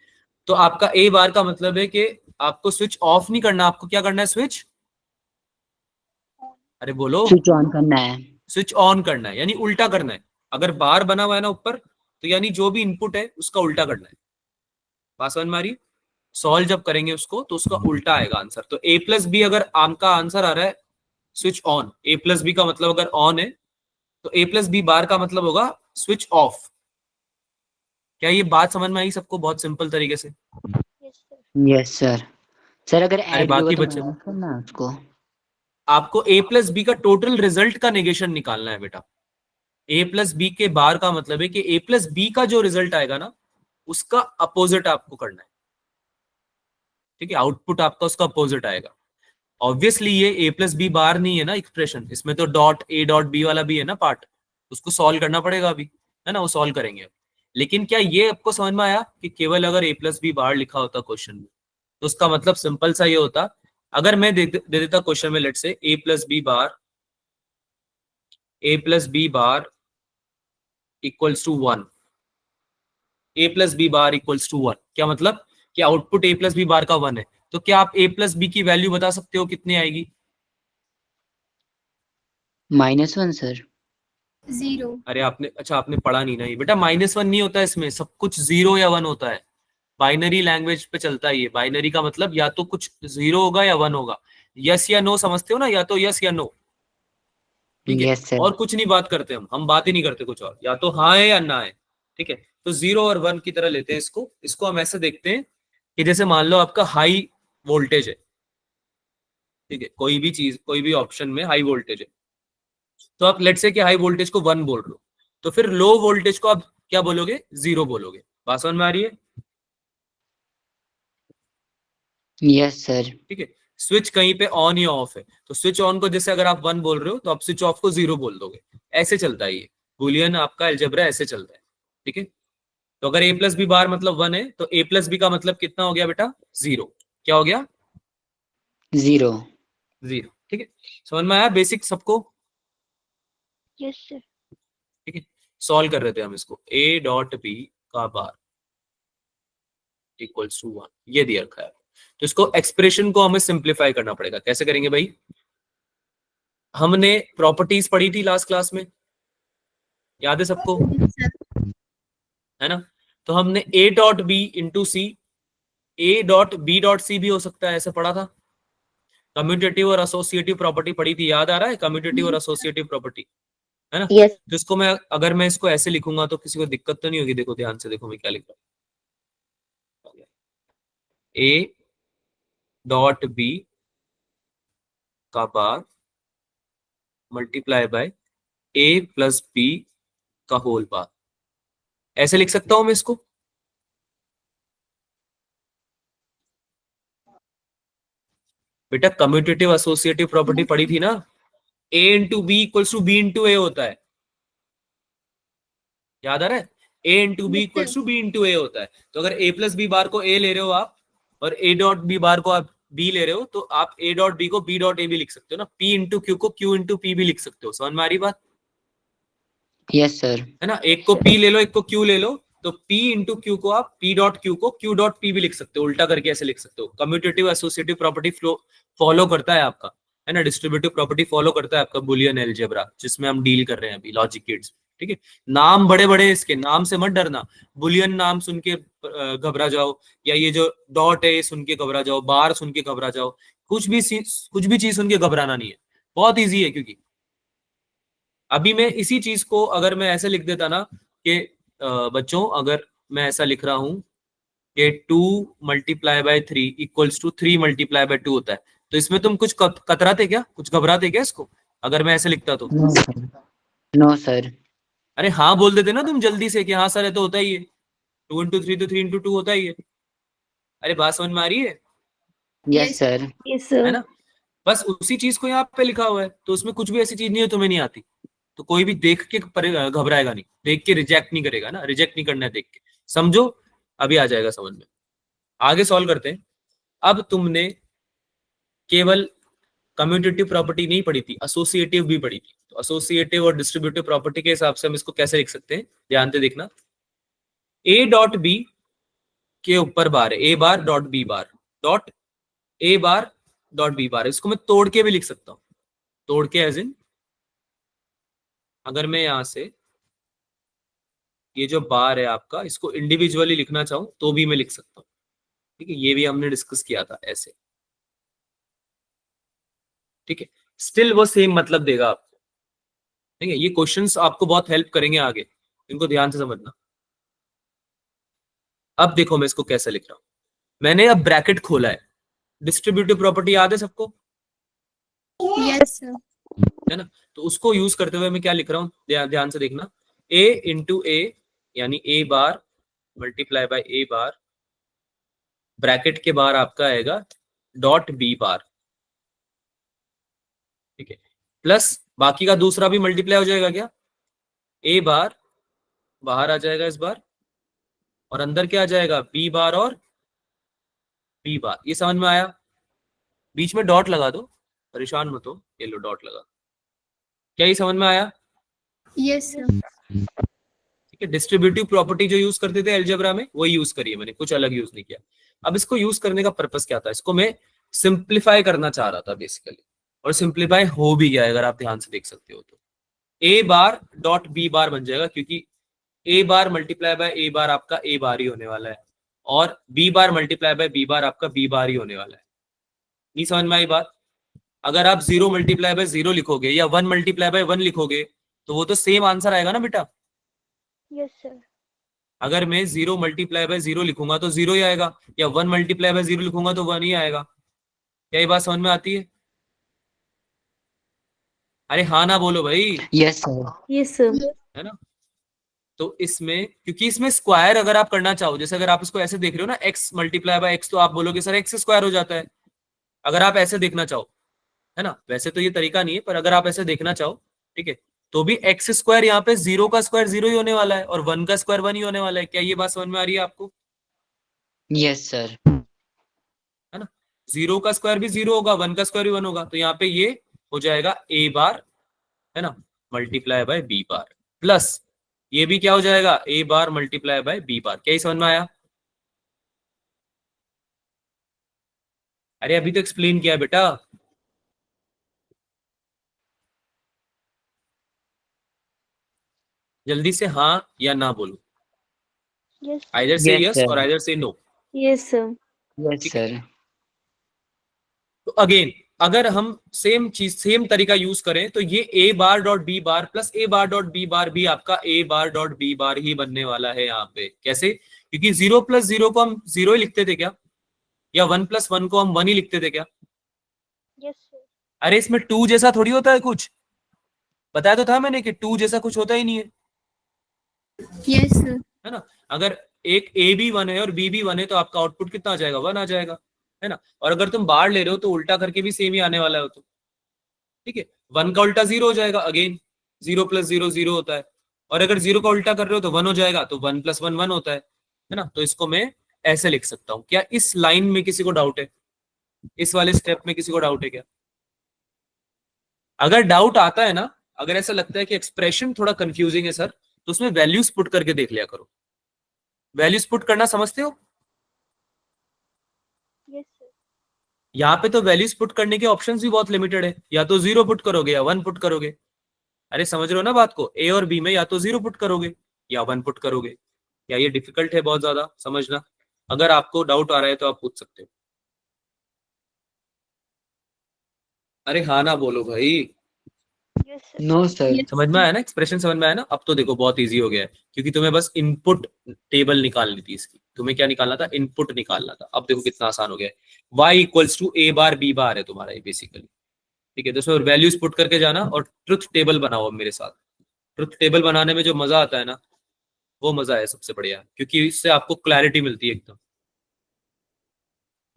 तो आपका ए बार का मतलब है कि आपको स्विच ऑफ नहीं करना, आपको क्या करना है, स्विच, अरे बोलो,
स्विच ऑन करना है।
स्विच ऑन करना है, यानी उल्टा करना है। अगर बार बना हुआ है ना ऊपर, तो यानी जो भी इनपुट है उसका उल्टा करना है, बात समझ में आ रही है? सॉल्व जब करेंगे उसको तो उसका उल्टा आएगा आंसर। तो ए प्लस बी अगर आम का आंसर आ रहा है switch on, A plus B का मतलब अगर ऑन है, तो ए प्लस बी बार का मतलब होगा स्विच ऑफ। क्या ये बात समझ में आई सबको, बहुत सिंपल तरीके से?
Yes sir. सर अगर
अरे
ऐड भी होगा
बाकी
तो
बच्चे,
माइनस करना उसको।
आपको ए प्लस बी का टोटल रिजल्ट का नेगेशन निकालना है बेटा। ए प्लस बी के बार का मतलब है कि ए प्लस बी का जो रिजल्ट आएगा ना, उसका अपोजिट आपको करना है। ठीक है, आउटपुट आपका उसका अपोजिट आएगा। ऑब्वियसली ये ए प्लस बी बार नहीं है ना एक्सप्रेशन, इसमें तो डॉट ए डॉट बी वाला भी है ना पार्ट, उसको सॉल्व करना पड़ेगा अभी, है ना, वो सॉल्व करेंगे अब। लेकिन क्या ये आपको समझ में आया कि केवल अगर ए प्लस बी बार लिखा होता क्वेश्चन में, तो उसका मतलब सिंपल सा ये होता, अगर मैं दे देता क्वेश्चन में, let's say A plus B bar equals to 1, A plus B bar equals to 1। क्या मतलब कि output A plus B bar का 1 है, तो क्या आप ए प्लस बी की वैल्यू बता सकते हो कितनी आएगी?
-1 सर।
0
अरे आपने, अच्छा आपने पढ़ा नहीं ना ये बेटा, -1 नहीं होता है इसमें, सब कुछ 0 या 1 होता है। बाइनरी लैंग्वेज पे चलता है ये। बाइनरी का मतलब या तो कुछ 0 होगा या 1 होगा। यस या नो समझते हो ना, या तो यस या नो, ठीक है?
Yes sir.
और कुछ नहीं बात करते हम बात ही नहीं करते कुछ और, या तो हाँ है या ना है, ठीक है? तो 0 और 1 की तरह लेते हैं इसको हम ऐसे देखते हैं कि जैसे मान लो आपका हाई वोल्टेज है, ठीक है? कोई भी चीज, कोई भी ऑप्शन में हाई वोल्टेज है, तो आप लेट्स से कि हाई वोल्टेज को 1 बोल रहे हो, तो फिर लो वोल्टेज को आप क्या बोलोगे? 0 बोलोगे। बात समझ में आ रही है?
Yes sir.
ठीक है। स्विच कहीं पे ऑन या ऑफ है, तो स्विच ऑन को जैसे अगर आप 1 बोल रहे हो तो आप स्विच ऑफ को 0 बोल दोगे। ऐसे चलता है ये बुलियन, आपका अलजेब्रा ऐसे चलता है, ठीक है? तो अगर ए प्लस बी बार मतलब 1 है, तो ए प्लस बी का मतलब कितना हो गया बेटा? 0। क्या हो गया?
0।
0, ठीक है? समझ में आया बेसिक सबको?
Yes, sir.
ठीक है। सॉल्व कर रहे थे हम इसको, ए डॉट बी का बार इक्वल्स टू 1, ये दिया रखा है। तो इसको एक्सप्रेशन को हमें सिंप्लीफाई करना पड़ेगा। कैसे करेंगे भाई? हमने प्रॉपर्टीज पढ़ी थी लास्ट क्लास में, याद है सबको?
सर।
है ना? तो हमने A dot B into C, A dot B dot C भी हो सकता है, ऐसे पढ़ा था। कम्यूटेटिव और एसोसिएटिव प्रॉपर्टी पढ़ी थी, याद आ रहा है? कम्यूटेटिव और एसोसिएटिव प्रॉपर्टी, है ना?
यस
तो इसको मैं, अगर मैं इसको ऐसे लिखूंगा तो किसी को दिक्कत तो नहीं होगी? देखो ध्यान से देखो मैं क्या लिख रहा हूं। ए डॉट बी का bar multiply by A plus B का होल बार, ऐसे लिख सकता हूं मैं इसको? बेटा कम्यूटेटिव एसोसिएटिव प्रॉपर्टी पढ़ी थी ना, A into B equals to B into A होता है, याद आ रहा है? A into B equals to B into A होता है। तो अगर ए प्लस बी बार को ए ले रहे हो आप, और ए डॉट बी बार को आप बी ले रहे हो, तो आप ए डॉट बी को बी डॉट ए भी लिख सकते हो ना, पी इंटू क्यू को क्यू इंटू पी भी लिख सकते हो। समझ में आ रही बात?
Yes sir.
है ना? एक को पी ले लो, एक को क्यू ले लो, तो पी इंटू क्यू को आप पी डॉट क्यू को क्यू डॉट पी भी लिख सकते हो, उल्टा करके ऐसे लिख सकते हो। Commutative associative property flow follow करता है आपका, है ना? डिस्ट्रीब्यूटिव प्रॉपर्टी फॉलो करता है आपका बुलियन अलजेब्रा, जिसमें हम डील कर रहे हैं अभी, लॉजिक किड्स, ठीक है? नाम बड़े बड़े, इसके नाम से मत डरना। बुलियन नाम सुन के घबरा जाओ, या ये जो डॉट है सुन के घबरा जाओ, बार सुन के घबरा जाओ, कुछ भी चीज सुन के घबराना नहीं है। बहुत ईजी है, क्योंकि अभी मैं इसी चीज को अगर मैं ऐसे लिख देता ना कि बच्चों, अगर मैं ऐसा लिख रहा हूं कि 2 multiply by 3 equals to 3 multiply by 2 होता है, तो इसमें तुम कुछ कतराते क्या? कुछ घबराते क्या इसको अगर मैं ऐसे लिखता तो?
No sir. No sir.
अरे हाँ बोल देते ना तुम जल्दी से कि हाँ सर ये तो होता ही है, 2 इंटू 3 तो 3 इंटू 2 होता ही है। अरे बात समझ में आ रही है?
Yes sir.
यस
है
सर
ना? बस उसी चीज को यहाँ पे लिखा हुआ है, तो उसमें कुछ भी ऐसी चीज नहीं है तुम्हें नहीं आती, तो कोई भी देख के घबराएगा नहीं, देख के रिजेक्ट नहीं करेगा ना, रिजेक्ट नहीं करना है देख के। समझो? अभी आ जाएगा समझ में। आगे सॉल्व करते हैं। अब तुमने केवल कम्यूटेटिव प्रॉपर्टी नहीं पढ़ी थी, एसोसिएटिव भी पढ़ी थी। तो एसोसिएटिव और डिस्ट्रीब्यूटिव प्रॉपर्टी के हिसाब से हम इसको कैसे लिख सकते हैं, ध्यान से देखना। ए डॉट बी के ऊपर बार है, A bar dot B bar dot A bar dot B bar, इसको मैं तोड़ के भी लिख सकता हूं। तोड़ के एज इन, अगर मैं यहां से ये जो बार है आपका, इसको इंडिविजुअली लिखना चाहूं तो भी मैं लिख सकता हूं, ठीक है? ये भी हमने डिस्कस किया था ऐसे, ठीक है? स्टिल वो सेम मतलब देगा आपको, ठीक है? ये क्वेश्चंस आपको बहुत हेल्प करेंगे आगे, इनको ध्यान से समझना। अब देखो मैं इसको कैसे लिख रहा हूं। मैंने अब ब्रैकेट खोला है, डिस्ट्रीब्यूटिव प्रॉपर्टी याद है सबको?
यस सर
है ना? तो उसको यूज करते हुए मैं क्या लिख रहा हूं, ध्यान से देखना। ए इंटू ए, यानी A bar multiply by A bar, bracket के बाहर आपका आएगा डॉट बी बार, ठीक है? प्लस बाकी का दूसरा भी मल्टीप्लाई हो जाएगा क्या? ए बार बाहर आ जाएगा इस बार, और अंदर क्या आ जाएगा? बी बार और बी बार। ये समझ में आया? बीच में डॉट लगा दो, परेशान मत हो, ये लो डॉट लगा। क्या ये समझ में आया?
यस सर
ठीक है, डिस्ट्रीब्यूटिव प्रॉपर्टी जो यूज करते थे अलजेब्रा में वही यूज करिए मैंने, कुछ अलग यूज नहीं किया। अब इसको यूज करने का पर्पस क्या था, इसको मैं सिंप्लीफाई करना चाह रहा था बेसिकली, और सिंप्लीफाई हो भी गया अगर आप ध्यान से देख सकते हो तो। ए बार डॉट बी बार बन जाएगा, क्योंकि ए बार मल्टीप्लाई बाय ए बार आपका ए बार ही होने वाला है, और B bar multiply by B bar आपका बी बार ही होने वाला है। नहीं समझ में आई बात? अगर आप 0 मल्टीप्लाई बाय 0 लिखोगे या 1 मल्टीप्लाई बाय 1 लिखोगे तो वो तो सेम आंसर आएगा ना बेटा।
Yes sir.
अगर मैं 0 मल्टीप्लाई बाय 0 लिखूंगा तो 0 ही आएगा, या 1 मल्टीप्लाई बाय 0 लिखूंगा तो 1 ही आएगा। क्या ये बात समझ में आती है? अरे हाँ ना बोलो भाई।
Yes sir.
Yes sir.
है ना? तो इसमें, क्योंकि इसमें स्क्वायर अगर आप करना चाहो, जैसे अगर आप इसको ऐसे देख रहे हो ना, x मल्टीप्लाई बाय x, तो आप बोलोगे सर x स्क्वायर हो जाता है। अगर आप ऐसे देखना चाहो, है ना, वैसे तो ये तरीका नहीं है, पर अगर आप ऐसे देखना चाहो, ठीक है, तो भी एक्स स्क्वायर यहाँ पे 0 का स्क्वायर 0 ही होने वाला है और 1 का स्क्वायर 1 ही होने वाला है। क्या ये बात समझ में आ रही है आपको?
Yes sir.
है ना, 0 का स्क्वायर भी 0 होगा, 1 का स्क्वायर भी 1 होगा, तो यहाँ पे ये हो जाएगा a बार, है ना, multiply by b bar, plus ये भी क्या हो जाएगा, a bar multiply bye b बार। क्या ही समझ में आया? अरे अभी तो एक्सप्लेन किया बेटा। जल्दी से हाँ या ना बोलो,
यस
आइदर से
Yes,
यस
sir.
और आइदर से नो।
Yes sir.
यस
ठीक है।
सर।
तो अगेन अगर हम सेम चीज सेम तरीका यूज करें तो ये a bar dot B bar plus a bar dot B bar भी आपका a bar dot B bar ही बनने वाला है यहाँ पे। कैसे? क्योंकि 0 प्लस 0 को हम 0 ही लिखते थे क्या, या 1 प्लस 1 को हम 1 ही लिखते थे क्या?
Yes sir.
अरे इसमें 2 जैसा थोड़ी होता है कुछ, बताया तो था मैंने कि 2 जैसा कुछ होता ही नहीं है,
Yes, sir.
है ना। अगर एक a भी 1 है और b भी 1 है तो आपका आउटपुट कितना आ जाएगा, 1 आ जाएगा, है ना। और अगर तुम बार ले रहे हो तो उल्टा करके भी सेम ही आने वाला है तो, ठीक है। 1 का उल्टा 0 हो जाएगा, अगेन 0 प्लस 0 0 होता है, और अगर 0 का उल्टा कर रहे हो तो 1 हो जाएगा, तो 1 प्लस 1 1 होता है ना। तो इसको मैं ऐसे लिख सकता हूं। क्या इस लाइन में किसी को डाउट है? इस वाले स्टेप में किसी को डाउट है क्या? अगर डाउट आता है ना, अगर ऐसा लगता है कि एक्सप्रेशन थोड़ा कंफ्यूजिंग है सर, तो उसमें वैल्यूज पुट करके देख लिया करो। वैल्यूज पुट करना समझते हो?
Yes sir.
यहाँ पे तो वैल्यूज पुट करने के ऑप्शंस भी बहुत लिमिटेड है, या तो 0 पुट करोगे या 1 पुट करोगे। अरे समझ रहे हो ना बात को? ए और बी में या तो 0 पुट करोगे या 1 पुट करोगे। या ये डिफिकल्ट है बहुत ज्यादा समझना? अगर आपको डाउट आ रहा है तो आप पूछ सकते हो। अरे हाँ ना बोलो भाई।
Yes sir.
No sir.
Yes.
समझ में आया ना? एक्सप्रेशन समझ में आया ना? अब तो देखो बहुत इजी हो गया है, क्योंकि तुम्हें बस इनपुट टेबल निकालनी थी इसकी। तुम्हें क्या निकालना था? इनपुट निकालना था। अब देखो कितना आसान हो गया है। y equals to a bar b bar है तुम्हारा ये बेसिकली, ठीक है। तो उसमें वैल्यूज पुट करके जाना और ट्रुथ टेबल बनाओ अब मेरे साथ। ट्रुथ टेबल बनाने में जो मजा आता है ना, वो मजा है सबसे बढ़िया, क्योंकि इससे आपको क्लैरिटी मिलती है एकदम।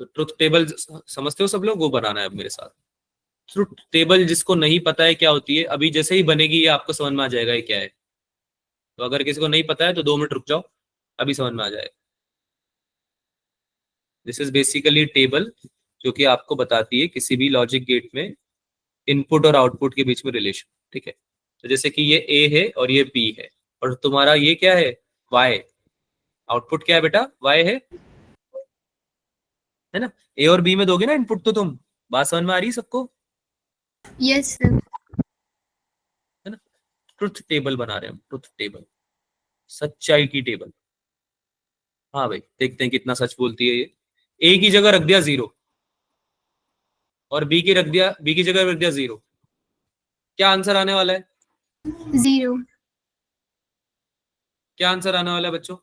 तो ट्रुथ टेबल समझते हो सब लोग? वो बनाना है अब मेरे साथ। ट्रुथ टेबल जिसको नहीं पता है क्या होती है, अभी जैसे ही बनेगी ये आपको समझ में आ जाएगा ये क्या है। तो अगर किसी को नहीं पता है तो 2 मिनट रुक जाओ, अभी समझ में आ जाएगा। दिस इज बेसिकली टेबल जो कि आपको बताती है किसी भी लॉजिक गेट में इनपुट और आउटपुट के बीच में रिलेशन, ठीक है। तो जैसे कि ये ए है और ये बी है, और तुम्हारा ये क्या है, वाई। आउटपुट क्या है बेटा? वाई है ना। ए और बी में दोगे ना इनपुट, तो तुम, बात समझ में आ रही है सबको?
Yes, sir.
है ना। ट्रुथ टेबल बना रहे हैं हम, ट्रुथ टेबल, सच्चाई की टेबल। हाँ भाई, देखते हैं कितना सच बोलती है ये। ए की जगह रख दिया 0 और बी की जगह रख दिया 0, क्या आंसर आने वाला है?
0.
क्या आंसर आने वाला है बच्चों?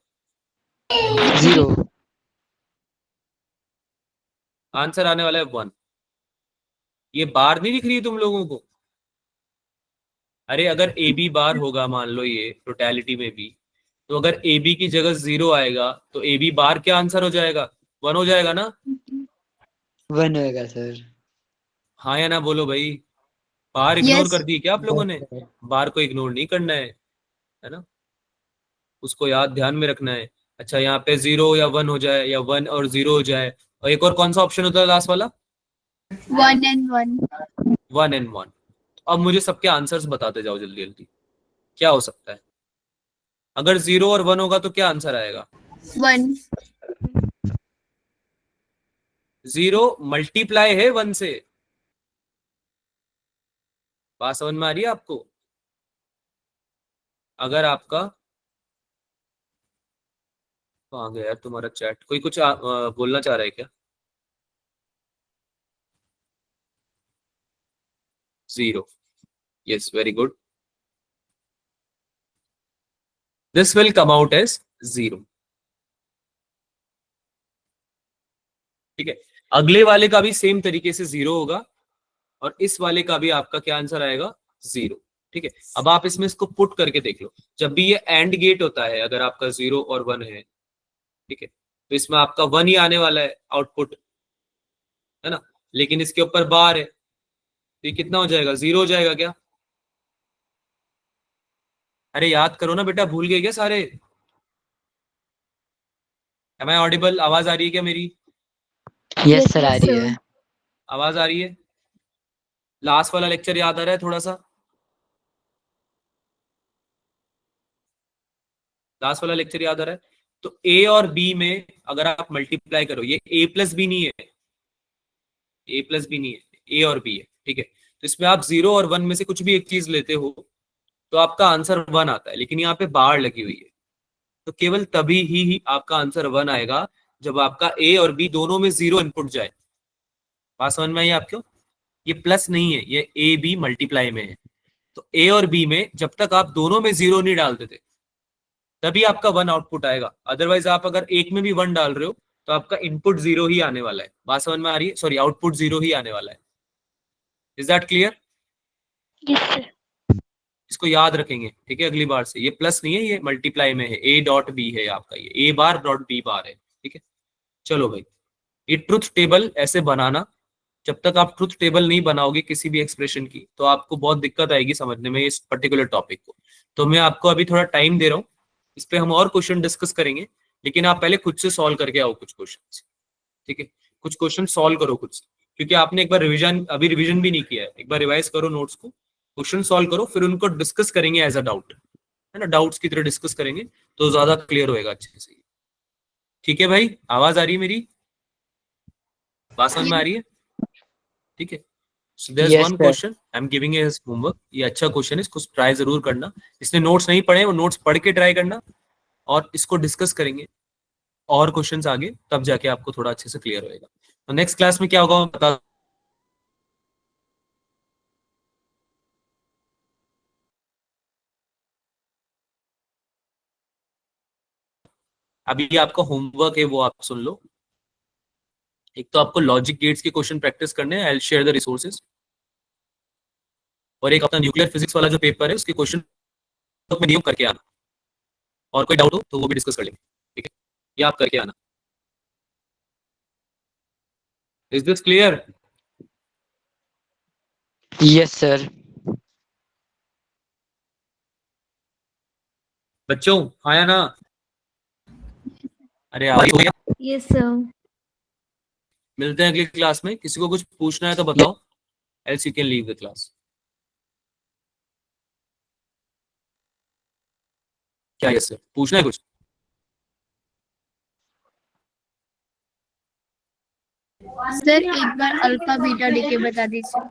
0।
आंसर आने वाला है 1। ये बार नहीं दिख रही है तुम लोगों को? अरे अगर ए बी बार होगा, मान लो ये टोटलिटी में भी, तो अगर ए बी की जगह 0 आएगा तो ए बी बार क्या आंसर हो जाएगा? 1 हो जाएगा ना?
1 होएगा सर।
हाँ या ना बोलो भाई। बार इग्नोर
Yes.
कर दी क्या आप लोगों ने? बार को इग्नोर नहीं करना है ना, उसको याद ध्यान में रखना है। अच्छा, यहाँ पे 0 या 1 हो जाए, या 1 और 0 हो जाए, और एक और कौन सा ऑप्शन होता है लास्ट वाला?
1 and 1.
1 and 1। अब मुझे सबके आंसर्स बताते जाओ जल्दी जल्दी, क्या हो सकता है? अगर 0 और 1 होगा तो क्या आंसर आएगा?
1.
0 मल्टीप्लाई है 1 से। बात समझ में आ रही है आपको? अगर आपका, कहाँ गया यार तुम्हारा चैट? कोई कुछ बोलना चाह रहा है क्या? 0, yes, very good. This will come out as 0. ठीक है, अगले वाले का भी सेम तरीके से 0 होगा और इस वाले का भी आपका क्या आंसर आएगा? 0. ठीक है, अब आप इसमें इसको पुट करके देख लो। जब भी ये एंड गेट होता है, अगर आपका 0 और 1 है, ठीक है, तो इसमें आपका 1 ही आने वाला है आउटपुट, है ना, लेकिन इसके ऊपर बार है, तो ये कितना हो जाएगा? 0 हो जाएगा क्या? अरे याद करो ना बेटा, भूल गए क्या सारे? Am I audible? आवाज आ रही है क्या मेरी?
यस सर, आ रही है।
आवाज आ रही है? लास्ट वाला लेक्चर याद आ रहा है थोड़ा सा? लास्ट वाला लेक्चर याद आ रहा है? तो ए और बी में अगर आप मल्टीप्लाई करो, ये ए प्लस बी नहीं है, ए प्लस बी नहीं है, ए और बी है, ठीक है। तो इसमें आप 0 और 1 में से कुछ भी एक चीज लेते हो तो आपका आंसर 1 आता है, लेकिन यहाँ पे बार लगी हुई है, तो केवल तभी ही आपका आंसर 1 आएगा जब आपका ए और बी दोनों में 0 इनपुट जाए। बात समझ में आई आपको? ये प्लस नहीं है, ये ए बी मल्टीप्लाई में है। तो ए और बी में जब तक आप दोनों में 0 नहीं डालते थे तभी आपका 1 आउटपुट आएगा। अदरवाइज आप अगर एक में भी 1 डाल रहे हो तो आपका इनपुट 0 ही आने वाला है। बात समझ में आ रही है? सॉरी, आउटपुट 0 ही आने वाला है। Is that clear?
Yes, sir.
इसको याद रखेंगे, ठीक है, अगली बार से। ये प्लस नहीं है, ये मल्टीप्लाई में है, ए डॉट बी है आपका, ये ए बार डॉट बी बार है, ठीक है। चलो भाई, ये ट्रुथ टेबल ऐसे बनाना। जब तक आप ट्रुथ टेबल नहीं बनाओगे किसी भी एक्सप्रेशन की तो आपको बहुत दिक्कत आएगी समझने में इस पर्टिकुलर टॉपिक को। तो मैं आपको अभी थोड़ा टाइम दे रहा हूँ, इस पे हम और क्वेश्चन डिस्कस करेंगे, लेकिन आप पहले खुद से सॉल्व करके आओ कुछ क्वेश्चन, ठीक है। कुछ क्वेश्चन सॉल्व करो खुद से, क्योंकि आपने एक बार अभी रिविजन भी नहीं किया है। एक बार रिवाइज करो नोट्स को, क्वेश्चन सॉल्व करो, फिर उनको डिस्कस करेंगे एज अ डाउट, है ना, डाउट्स की तरह डिस्कस करेंगे तो ज्यादा क्लियर होएगा अच्छे से। ठीक है भाई, आवाज आ रही है मेरी? बात समझ में आ रही है? ठीक है। So there's
Yes,
one
sir.
question I'm giving you as homework. ये अच्छा क्वेश्चन है, इसको ट्राई जरूर करना। इसने नोट्स नहीं पढ़े, वो नोट्स पढ़ के ट्राई करना, और इसको डिस्कस करेंगे और क्वेश्चंस आगे, तब जाके आपको थोड़ा अच्छे से क्लियर होएगा। तो नेक्स्ट क्लास में क्या होगा मैं बता, अभी आपका होमवर्क है वो आप सुन लो। एक तो आपको लॉजिक गेट्स के क्वेश्चन प्रैक्टिस करने हैं, I will share the resources, और एक अपना न्यूक्लियर फिजिक्स वाला जो पेपर है उसके क्वेश्चन में नियम करके आना, और कोई डाउट हो तो वो भी डिस्कस कर लेंगे, ठीक है। ये आप करके आना। Is this clear?
Yes, sir.
बच्चों आया ना? अरे आवाज हो गया?
Yes, sir.
मिलते हैं अगली क्लास में। किसी को कुछ पूछना है तो बताओ, else you can leave the class. क्या यस सर, पूछना है कुछ?
सर एक बार अल्फा बीटा डीके बता दीजिए।